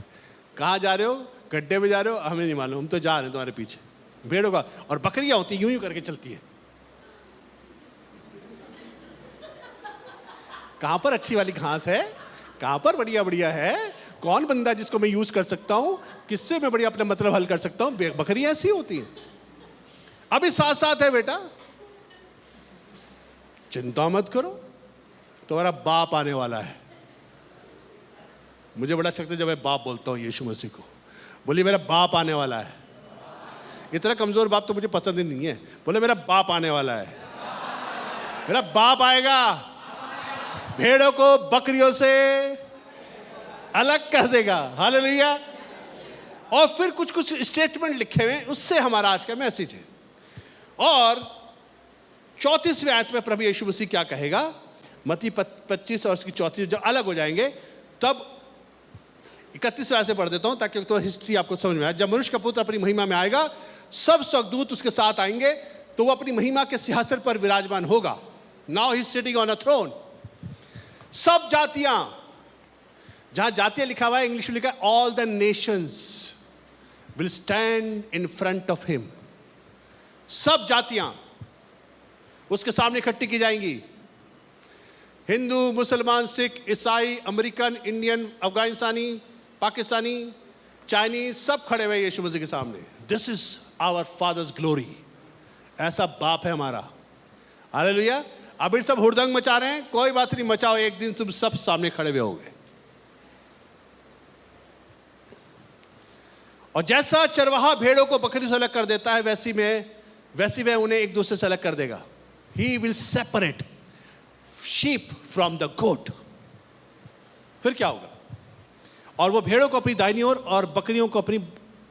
कहाँ जा रहे हो? गड्ढे में जा रहे हो? हमें नहीं मालूम, हम तो जा रहे हैं तुम्हारे पीछे। भेड़ों का, और बकरियां होती यूं यूं करके चलती है। कहाँ पर अच्छी वाली घास है, कहाँ पर बढ़िया बढ़िया है, कौन बंदा जिसको मैं यूज कर सकता हूं, किससे मैं बढ़िया अपना मतलब हल कर सकता हूं? बकरियां ऐसी होती हैं। अभी साथ साथ है बेटा, चिंता मत करो, तुम्हारा बाप आने वाला है। मुझे बड़ा अच्छा लगता है जब मैं बाप बोलता हूं यीशु मसीह को। बोलिए मेरा बाप आने वाला है। इतना कमजोर बाप तो मुझे पसंद ही नहीं है। बोले मेरा बाप आने वाला है, मेरा बाप आएगा, भेड़ों को बकरियों से अलग कर देगा। हालेलुया। और फिर कुछ कुछ स्टेटमेंट लिखे हुए, उससे हमारा आज का मैसेज है। और 34वें आयत में प्रभु यीशु मसीह क्या कहेगा? मत्ती 25 और उसकी 34 जब अलग हो जाएंगे तब 31वें आयत से पढ़ देता हूं ताकि थोड़ा हिस्ट्री आपको समझ में आए। जब मनुष्य का पुत्र अपनी महिमा में आएगा, सब स्वर्गदूत उसके साथ आएंगे, तो वो अपनी महिमा के सिंहासन पर विराजमान होगा। Now he is sitting on a throne. सब जातियां, जहां जातियां लिखा हुआ है इंग्लिश में लिखा है all the Nations will stand in front of him. सब जातियां उसके सामने इकट्ठी की जाएंगी। हिंदू, मुसलमान, सिख, ईसाई, अमेरिकन, इंडियन, अफगानिस्तानी, पाकिस्तानी, चाइनीज, सब खड़े हुए यीशु मसीह के सामने। This is our Father's glory. ऐसा बाप है हमारा। हालेलुया। अभी सब हुड़दंग मचा रहे हैं, कोई बात नहीं, मचाओ, एक दिन तुम सब सामने खड़े हुए होगे। और जैसा चरवाहा भेड़ों को बकरी से अलग कर देता है, वैसी वह उन्हें एक दूसरे से अलग कर देगा। He will separate sheep from the goat. फिर क्या होगा? और वो भेड़ों को अपनी दाहिनी ओर और बकरियों को अपनी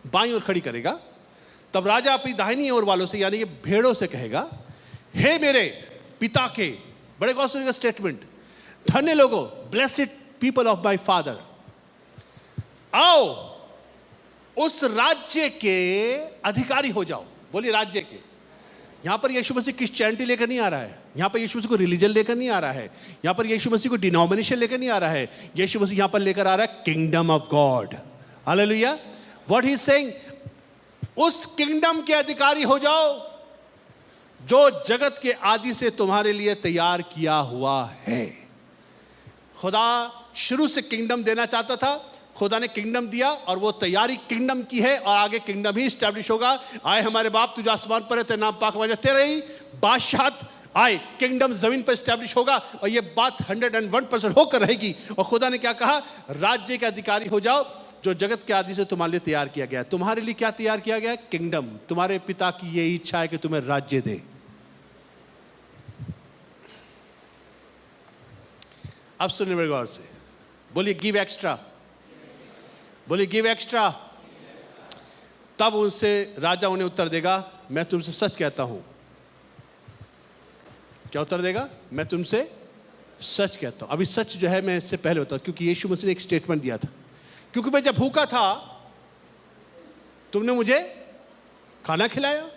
बाईं ओर खड़ी करेगा। तब राजा अपनी दाहिनी ओर वालों से, यानी ये भेड़ों से कहेगा, हे मेरे पिता के, बड़े गौर से स्टेटमेंट, धन्य लोगों, blessed people of my father, आओ उस राज्य के अधिकारी हो जाओ। बोलिए राज्य के। यहां पर यीशु मसीह क्रिश्चियनिटी लेकर नहीं आ रहा है, यहां पर यीशु मसीह को रिलीजन लेकर नहीं आ रहा है, यहां पर यीशु मसीह को डिनोमिनेशन लेकर नहीं आ रहा है। यीशु मसीह यहां पर लेकर आ रहा है kingdom of God. Hallelujah. What he is saying, उस किंगडम के अधिकारी हो जाओ जो जगत के आदि से तुम्हारे लिए तैयार किया हुआ है। खुदा शुरू से किंगडम देना चाहता था, खुदा ने किंगडम दिया और वो तैयारी किंगडम की है और आगे किंगडम ही स्टैब्लिश होगा। आए हमारे बाप तुझे आसमान पर है, तेरा नाम पाक माना, तेरे ही बादशाहत आए, किंगडम जमीन पर स्टैब्लिश होगा। और ये बात 101% होकर रहेगी। और खुदा ने क्या कहा? राज्य के अधिकारी हो जाओ जो जगत के आदि से तुम्हारे लिए तैयार किया गया है। तुम्हारे लिए क्या तैयार किया गया है? किंगडम। तुम्हारे पिता की यही इच्छा है कि तुम्हें राज्य दे। अब सुनिए मेरे गौर से, बोलिए गिव एक्स्ट्रा, बोलिए गिव एक्स्ट्रा। तब उनसे राजा उन्हें उत्तर देगा, मैं तुमसे सच कहता हूं। क्या उत्तर देगा? मैं तुमसे सच कहता हूं। अभी सच जो है मैं इससे पहले बताऊं, क्योंकि यीशु मसीह ने एक स्टेटमेंट दिया था, क्योंकि मैं जब भूखा था तुमने मुझे खाना खिलाया,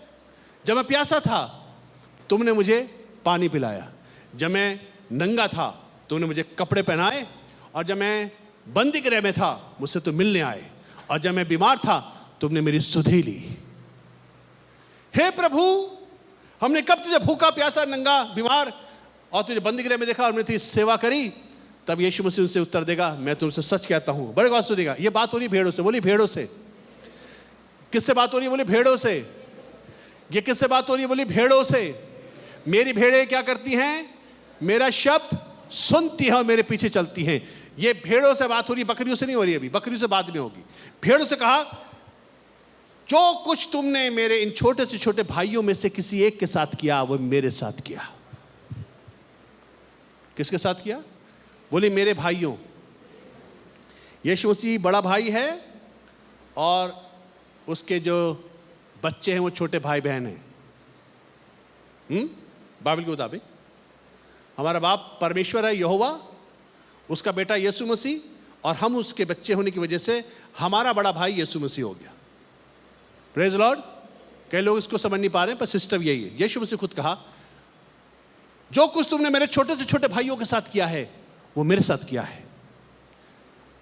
जब मैं प्यासा था तुमने मुझे पानी पिलाया, जब मैं नंगा था तुमने मुझे कपड़े पहनाए, और जब मैं बंदी गृह में था मुझसे तो मिलने आए, और जब मैं बीमार था तुमने मेरी सुधि ली। हे प्रभु, हमने कब तुझे भूखा, प्यासा, नंगा, बीमार और तुझे बंदी गृह में देखा और मैंने तेरी सेवा करी? तब यीशु मसीह उनसे उत्तर देगा, मैं तुमसे सच कहता हूं। बड़े बात सुनिएगा, ये बात हो रही भेड़ों से। बोलिए भेड़ों से। किससे बात हो रही है? बोले भेड़ों से। ये किससे बात हो रही है? बोली भेड़ों से। मेरी भेड़ें क्या करती हैं? मेरा शब्द सुनती है और मेरे पीछे चलती हैं। ये भेड़ों से बात हो रही है, बकरियों से नहीं हो रही अभी, बकरियों से बाद में होगी। भेड़ों से कहा, जो कुछ तुमने मेरे इन छोटे से छोटे भाइयों में से किसी एक के साथ किया, वो मेरे साथ किया। किसके साथ किया? बोली मेरे भाइयों। यीशु मसीह बड़ा भाई है और उसके जो बच्चे हैं वो छोटे भाई बहन हैं। बाइबल के मुताबिक हमारा बाप परमेश्वर है, यहोवा, उसका बेटा यीशु मसीह, और हम उसके बच्चे होने की वजह से हमारा बड़ा भाई यीशु मसीह हो गया। Praise Lord. कई लोग इसको समझ नहीं पा रहे हैं, पर सिस्टम यही है। यीशु मसीह खुद कहा, जो कुछ तुमने मेरे छोटे से छोटे भाइयों के साथ किया है वो मेरे साथ किया है।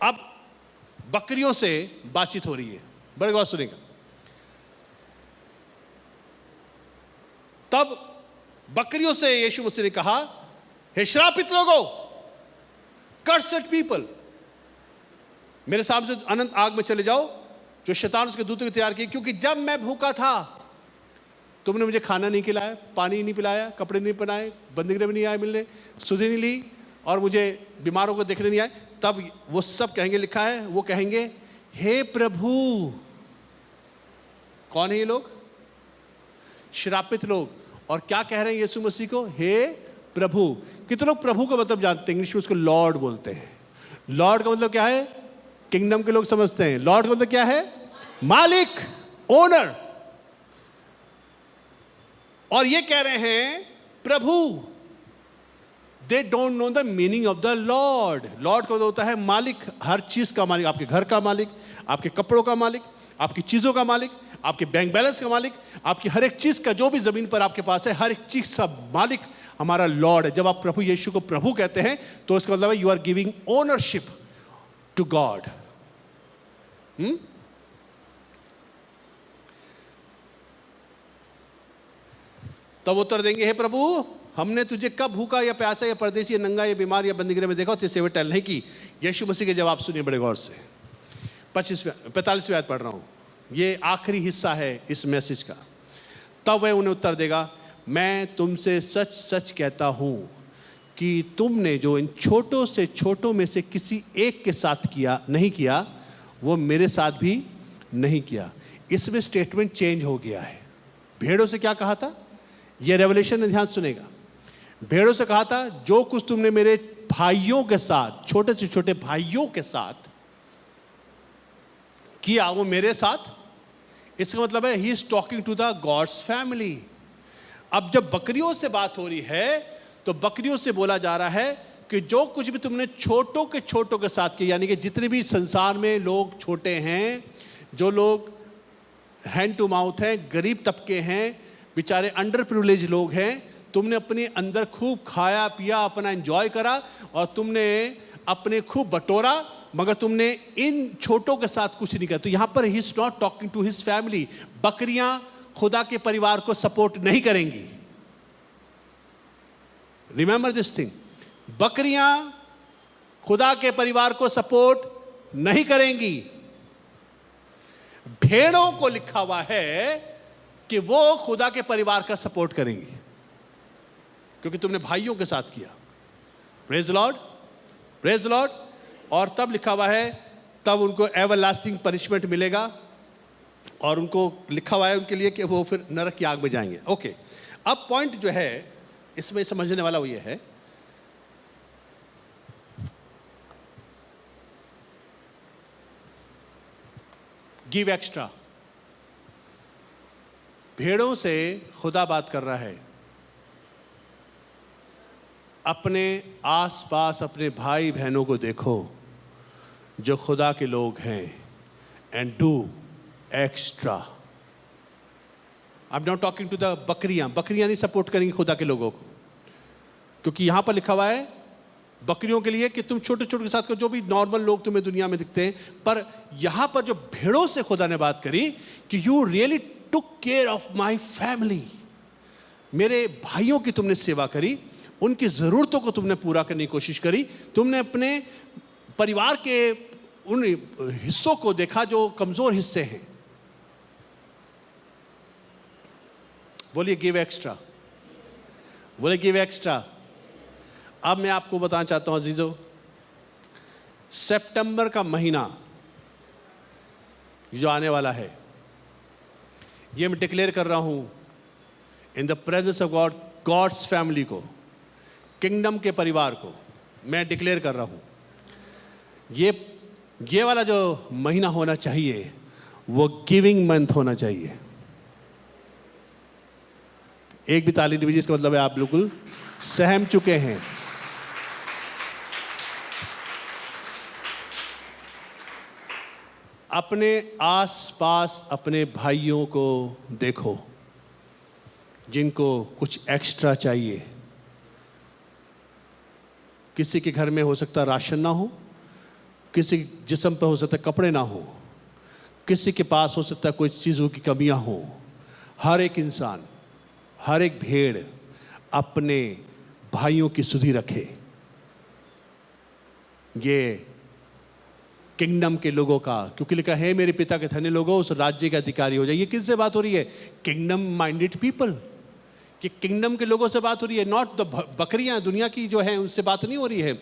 अब बकरियों से बातचीत हो रही है, बड़े गौर सुनेगा। तब बकरियों से यीशु मसीह ने कहा, हे श्रापित लोगों, कर्सेड पीपल, मेरे सामने से अनंत आग में चले जाओ जो शैतान उसके दूतों की तैयार की, क्योंकि जब मैं भूखा था तुमने मुझे खाना नहीं खिलाया, पानी नहीं पिलाया, कपड़े नहीं पहनाए, बंदीगृह में नहीं आए मिलने, सुधि नहीं ली, और मुझे बीमारों को देखने नहीं आए। तब वो सब कहेंगे, लिखा है, वो कहेंगे, हे प्रभु। कौन है ये लोग? श्रापित लोग। और क्या कह रहे हैं यीशु मसीह को? हे प्रभु। कितने लोग प्रभु का मतलब जानते हैं? इंग्लिश में उसको लॉर्ड बोलते हैं। लॉर्ड का मतलब क्या है? किंगडम के लोग समझते हैं। लॉर्ड का मतलब क्या है? मालिक, ओनर। और ये कह रहे हैं प्रभु। They don't know the meaning of the Lord. Lord का मतलब होता है मालिक, हर चीज का मालिक, आपके घर का मालिक, आपके कपड़ों का मालिक, आपकी चीजों का मालिक, आपके बैंक बैलेंस का मालिक, आपकी हर एक चीज का, जो भी जमीन पर आपके पास है, हर एक चीज का मालिक हमारा लॉर्ड है। जब आप प्रभु यीशु को प्रभु कहते हैं तो इसका मतलब है you are giving ownership to God. तब उत्तर देंगे, हे प्रभु, हमने तुझे कब भूखा या प्यासा या परदेसी या नंगा या बीमार या बंदीगृह में देखा, तेरी सेवा टहल नहीं की। यीशु मसीह के जवाब सुनिए बड़े गौर से। 45वीं आयत पढ़ रहा हूं, ये आखिरी हिस्सा है इस मैसेज का। तब वह उन्हें उत्तर देगा, मैं तुमसे सच सच कहता हूं कि तुमने जो इन छोटों से छोटों में से किसी एक के साथ किया नहीं किया, वो मेरे साथ भी नहीं किया। इसमें स्टेटमेंट चेंज हो गया है। भेड़ों से क्या कहा था? ये रेवलेशन में ध्यान सुनेगा। भेड़ों से कहा था, जो कुछ तुमने मेरे भाइयों के साथ, छोटे से छोटे भाइयों के साथ किया, वो मेरे साथ। इसका मतलब है he is talking to the God's family. अब जब बकरियों से बात हो रही है तो बकरियों से बोला जा रहा है कि जो कुछ भी तुमने छोटों के साथ किया, यानी कि जितने भी संसार में लोग छोटे हैं, जो लोग हैंड टू माउथ हैं, गरीब तबके हैं, बेचारे अंडर प्रिविलेज लोग हैं, तुमने अपने अंदर खूब खाया पिया, अपना एंजॉय करा और तुमने अपने खूब बटोरा, मगर तुमने इन छोटों के साथ कुछ नहीं किया। तो यहां पर he is not talking to his family. बकरियां खुदा के परिवार को सपोर्ट नहीं करेंगी। रिमेंबर दिस थिंग, बकरियां खुदा के परिवार को सपोर्ट नहीं करेंगी। भेड़ों को लिखा हुआ है कि वो खुदा के परिवार का सपोर्ट करेंगी, क्योंकि तुमने भाइयों के साथ किया। Praise Lord, praise Lord. और तब लिखा हुआ है, तब उनको एवरलास्टिंग पनिशमेंट मिलेगा, और उनको लिखा हुआ है उनके लिए कि वो फिर नरक की आग में जाएंगे। ओके, अब पॉइंट जो है इसमें समझने वाला वो ये है, गिव एक्स्ट्रा। भेड़ों से खुदा बात कर रहा है, अपने आसपास अपने भाई बहनों को देखो जो खुदा के लोग हैं, and do extra. I am not talking to the बकरियां। बकरियां नहीं सपोर्ट करेंगी खुदा के लोगों को, क्योंकि यहां पर लिखा हुआ है बकरियों के लिए कि तुम छोटे छोटे के साथ को, जो भी नॉर्मल लोग तुम्हें दुनिया में दिखते हैं। पर यहां पर जो भेड़ों से खुदा ने बात करी कि you really took care of my family, मेरे भाइयों की तुमने सेवा करी, उनकी ज़रूरतों को तुमने पूरा करने की कोशिश करी, तुमने अपने परिवार के उन हिस्सों को देखा जो कमज़ोर हिस्से हैं, बोलिए गिव एक्स्ट्रा, बोले गिव एक्स्ट्रा। अब मैं आपको बताना चाहता हूं अजीजों, सितंबर का महीना जो आने वाला है, ये मैं डिक्लेयर कर रहा हूं in the presence of God, God's family को, किंगडम के परिवार को मैं डिक्लेयर कर रहा हूं, ये वाला जो महीना होना चाहिए वो गिविंग मंथ होना चाहिए। एक भी ताली नहीं बजी, इसका मतलब है आप बिल्कुल सहम चुके हैं। अपने आसपास अपने भाइयों को देखो जिनको कुछ एक्स्ट्रा चाहिए। किसी के घर में हो सकता है राशन ना हो, किसी के जिस्म पर हो सकता है कपड़े ना हो, किसी के पास हो सकता है कोई चीज़ों की कमियां हो। हर एक इंसान, हर एक भेड़ अपने भाइयों की सुधि रखे। ये किंगडम के लोगों का, क्योंकि लिखा है मेरे पिता के धन्य लोगों उस राज्य के अधिकारी हो जाए। ये किससे बात हो रही है? Kingdom minded people. कि किंगडम के लोगों से बात हो रही है, नॉट द बकरियां दुनिया की जो हैं उनसे बात नहीं हो रही है।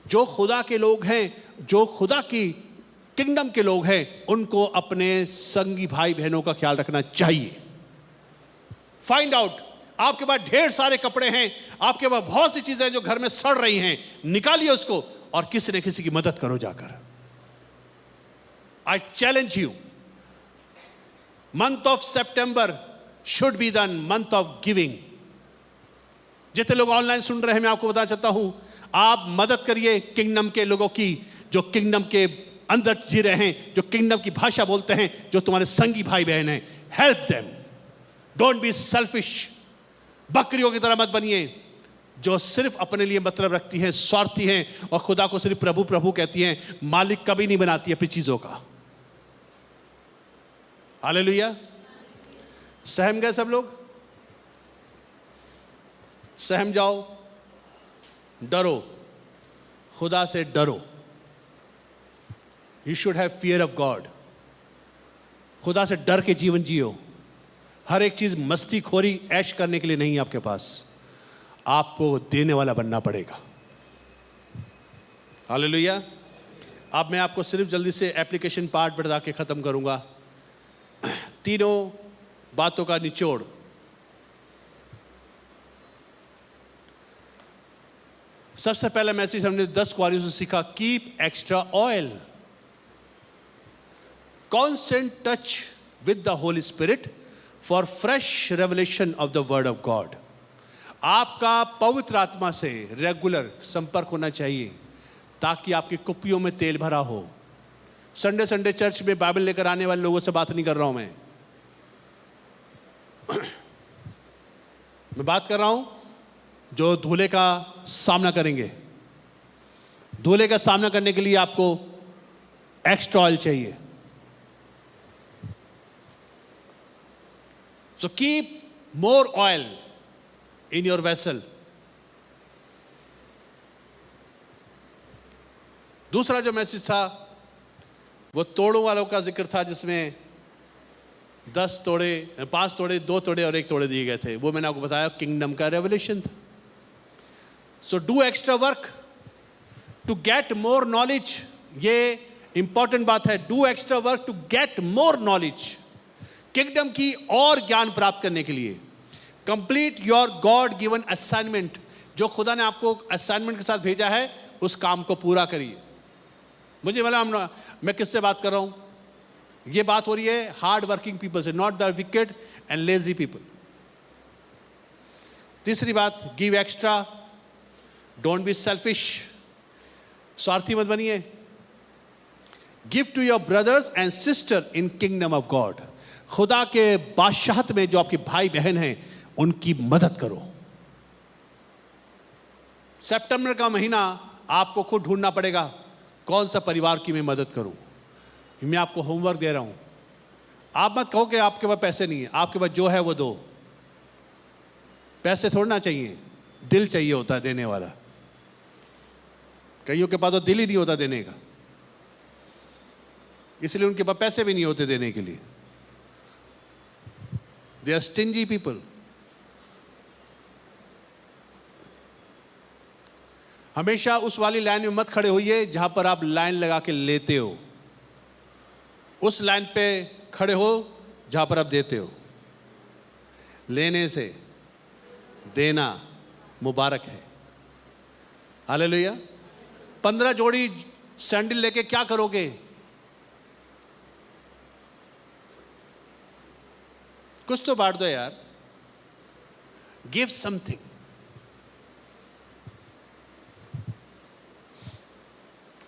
जो खुदा के लोग हैं, जो खुदा की किंगडम के लोग हैं, उनको अपने संगी भाई बहनों का ख्याल रखना चाहिए। फाइंड आउट, आपके पास ढेर सारे कपड़े हैं, आपके पास बहुत सी चीजें जो घर में सड़ रही हैं, निकालिए उसको और किसी न किसी की मदद करो जाकर। I challenge you, month of September should be the month of giving। जितने लोग ऑनलाइन सुन रहे हैं, मैं आपको बताना चाहता हूं, आप मदद करिए किंगडम के लोगों की, जो किंगडम के अंदर जी रहे हैं, जो किंगडम की भाषा बोलते हैं, जो तुम्हारे संगी भाई बहन हैं। Help them, don't be selfish. बकरियों की तरह मत बनिए जो सिर्फ अपने लिए मतलब रखती हैं, स्वार्थी हैं और खुदा को सिर्फ प्रभु प्रभु कहती हैं, मालिक कभी नहीं बनाती अपनी चीजों का। हालेलुया। सहम गए सब लोग? सहम जाओ, डरो, खुदा से डरो। You should have fear of God. खुदा से डर के जीवन जियो। हर एक चीज मस्ती खोरी ऐश करने के लिए नहीं है आपके पास, आपको देने वाला बनना पड़ेगा। हालेलुया। अब मैं आपको सिर्फ जल्दी से एप्लीकेशन पार्ट बता के खत्म करूंगा। तीनों बातों का निचोड़। सबसे पहला मैसेज हमने 10 क्वालियों से सीखा। Keep extra oil, constant touch with the Holi spirit for fresh revelation of the word of God. आपका पवित्र आत्मा से रेगुलर संपर्क होना चाहिए ताकि आपकी कुप्पियों में तेल भरा हो। संडे संडे चर्च में बाइबल लेकर आने वाले लोगों से बात नहीं कर रहा हूं मैं बात कर रहा हूं जो धूले का सामना करेंगे। धूले का सामना करने के लिए आपको एक्स्ट्रा ऑयल चाहिए। So keep more oil in your vessel. दूसरा जो मैसेज था वो तोड़ों वालों का जिक्र था, जिसमें 10 तोड़े, 5 तोड़े, 2 तोड़े और 1 तोड़े दिए गए थे। वो मैंने आपको बताया किंगडम का रेवलेशन था। So do extra work to get more knowledge. ये इंपॉर्टेंट बात है। Do extra work to get more knowledge. Kingdom की और ज्ञान प्राप्त करने के लिए complete your God given assignment. जो खुदा ने आपको असाइनमेंट के साथ भेजा है, उस काम को पूरा करिए। मुझे मालूम मैं किससे बात कर रहा हूं। ये बात हो रही है हार्ड वर्किंग पीपल से, not the wicked and lazy people. तीसरी बात, give extra, don't be selfish. स्वार्थी मत बनिए। Give to your brothers and sister in kingdom of God. खुदा के बादशाहत में जो आपके भाई बहन हैं, उनकी मदद करो। सितंबर का महीना आपको खुद ढूंढना पड़ेगा, कौन सा परिवार की मैं मदद करूं। मैं आपको होमवर्क दे रहा हूं। आप मत कहो कि आपके पास पैसे नहीं है। आपके पास जो है वो दो। पैसे थोड़ना चाहिए, दिल चाहिए होता है देने वाला। कईयों के पास तो दिल ही नहीं होता देने का, इसलिए उनके पास पैसे भी नहीं होते देने के लिए। They are stingy people. हमेशा उस वाली लाइन में मत खड़े होइए जहां पर आप लाइन लगा के लेते हो। उस लाइन पे खड़े हो जहां पर आप देते हो। लेने से देना मुबारक है। हालेलुया। 15 जोड़ी सैंडल लेके क्या करोगे? कुछ तो बांट दो यार। Give something.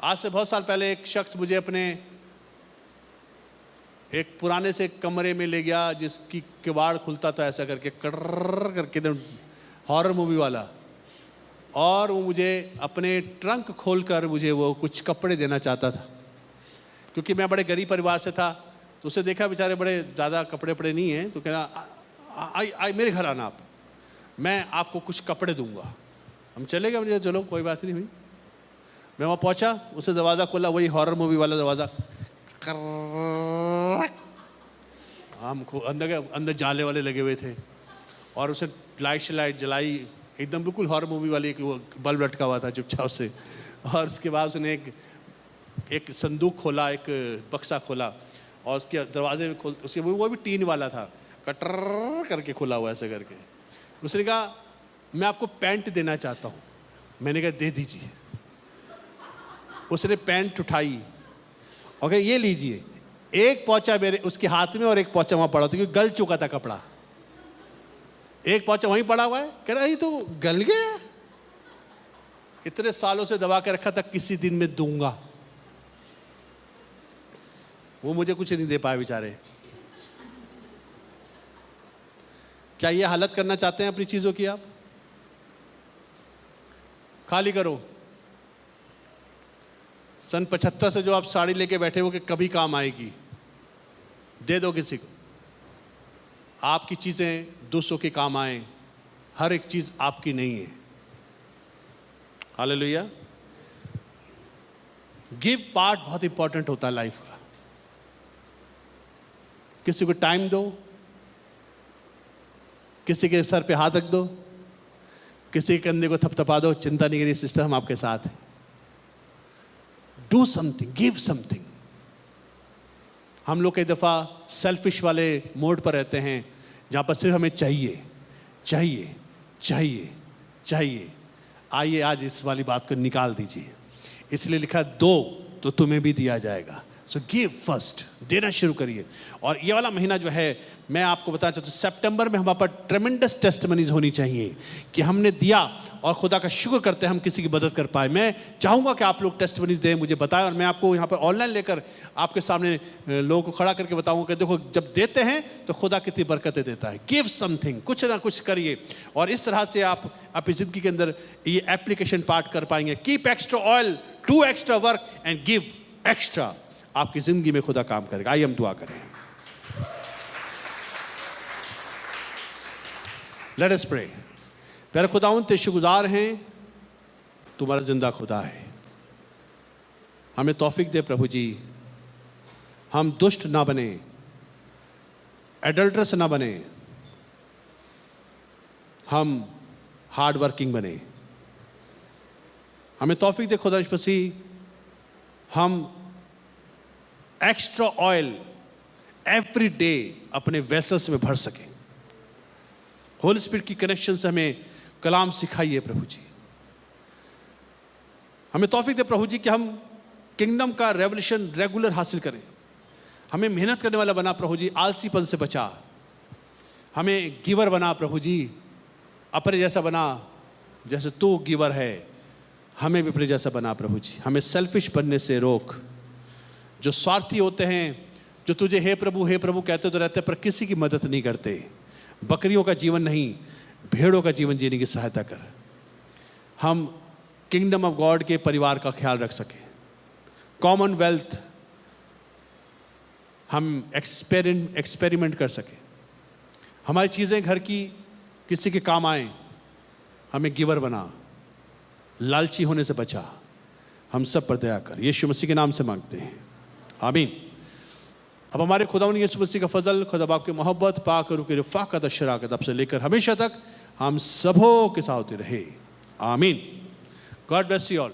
आज से बहुत साल पहले एक शख्स मुझे अपने एक पुराने से कमरे में ले गया जिसकी किवाड़ खुलता था ऐसा करके, कर्र करके, एकदम हॉरर मूवी वाला। और वो मुझे अपने ट्रंक खोलकर मुझे वो कुछ कपड़े देना चाहता था, क्योंकि मैं बड़े गरीब परिवार से था। तो उसे देखा बेचारे बड़े ज़्यादा कपड़े पड़े नहीं हैं, तो कह रहा आई मेरे घर आना आप, मैं आपको कुछ कपड़े दूंगा। हम चले गए, मुझे चलो कोई बात नहीं हुई। मैं वहाँ पहुँचा, उसे दरवाज़ा खोला, वही हॉरर मूवी वाला दरवाज़ा। हमको अंदर जाले वाले लगे हुए थे और उसे लाइट जलाई, एकदम बिल्कुल हॉरर मूवी वाली, वो बल्ब लटका हुआ था चुपचाप से। और उसके बाद उसने एक संदूक खोला, एक बक्सा खोला और उसके दरवाजे में खोल, उसके वो भी टीन वाला था, कटर करके खुला हुआ ऐसे करके। उसने कहा मैं आपको पैंट देना चाहता हूँ। मैंने कहा दे दीजिए। उसने पैंट उठाई और कहा ये लीजिए। एक पोंचा मेरे उसके हाथ में और एक पोंचा वहाँ पड़ा था, क्योंकि गल चुका था कपड़ा। एक पोंचा वहीं पड़ा हुआ है। कह रहा ये तो गल गया, इतने सालों से दबा के रखा था, किसी दिन में दूंगा। वो मुझे कुछ नहीं दे पाए बेचारे। क्या ये हालत करना चाहते हैं अपनी चीजों की? आप खाली करो। सन 75 से जो आप साड़ी लेके बैठे हो कि कभी काम आएगी, दे दो किसी को। आपकी चीजें दूसरों के काम आए, हर एक चीज आपकी नहीं है। हालेलुया। गिव पार्ट बहुत इंपॉर्टेंट होता है लाइफ का। किसी को टाइम दो, किसी के सर पे हाथ रख दो, किसी के कंधे को थपथपा दो, चिंता नहीं करिए सिस्टर, हम आपके साथ हैं। Do something, give something. हम लोग कई दफा सेल्फिश वाले मोड पर रहते हैं, जहां पर सिर्फ हमें चाहिए चाहिए चाहिए चाहिए। आइए आज इस वाली बात को निकाल दीजिए। इसलिए लिखा दो तो तुम्हें भी दिया जाएगा। सो गिव फर्स्ट, देना शुरू करिए। और ये वाला महीना जो है, मैं आपको बताना चाहता हूँ, सितंबर में हमारे पास ट्रेमेंडस टेस्टिमनीज होनी चाहिए कि हमने दिया और खुदा का शुक्र करते हैं हम किसी की मदद कर पाए। मैं चाहूँगा कि आप लोग टेस्टिमनीज दें, मुझे बताएं, और मैं आपको यहाँ पर ऑनलाइन लेकर आपके सामने लोगों को खड़ा करके बताऊँगा कि देखो जब देते हैं तो खुदा कितनी बरकतें देता है। गिव समथिंग, कुछ ना कुछ करिए। और इस तरह से आप अपनी ज़िंदगी के अंदर ये एप्लीकेशन पार्ट कर पाएंगे। Keep extra oil, do extra work and give extra. आपकी ज़िंदगी में खुदा काम करेगा। आइए हम दुआ करें। Let us pray. प्यारे खुदावंद, तेरे शुक्रगुजार हैं, तुम्हारा जिंदा खुदा है। हमें तौफीक दे प्रभु जी, हम दुष्ट ना बने, एडल्टरस ना बने, हम हार्ड वर्किंग बने। हमें तौफीक दे खुदा मसीह, हम एक्स्ट्रा ऑयल एवरी डे अपने वेसल्स में भर सकें। होली स्पिरिट की कनेक्शन से हमें कलाम सिखाइए प्रभु जी। हमें तौफीक दे प्रभु जी कि हम किंगडम का रेवल्यूशन रेगुलर हासिल करें। हमें मेहनत करने वाला बना प्रभु जी, आलसीपन से बचा। हमें गिवर बना प्रभु जी, अपने जैसा बना जैसे तू गिवर है। हमें भी अपने जैसा बना प्रभु जी। हमें सेल्फिश बनने से रोक। जो स्वार्थी होते हैं, जो तुझे हे प्रभु कहते तो रहते पर किसी की मदद नहीं करते। बकरियों का जीवन नहीं, भेड़ों का जीवन जीने की सहायता कर। हम किंगडम ऑफ गॉड के परिवार का ख्याल रख सकें। कॉमनवेल्थ हम एक्सपेरिमेंट कर सकें। हमारी चीज़ें घर की किसी के काम आए। हमें गिवर बना, लालची होने से बचा। हम सब पर दया कर, यीशु मसीह के नाम से मांगते हैं, आमीन। अब हमारे खुदावंद यीशु मसीह का फजल, खुदा बाप की मोहब्बत, पाक रूह की रफ़ाक़त और शराकत अब से लेकर हमेशा तक हम सबों के साथ होती रहे, आमीन। God bless you all.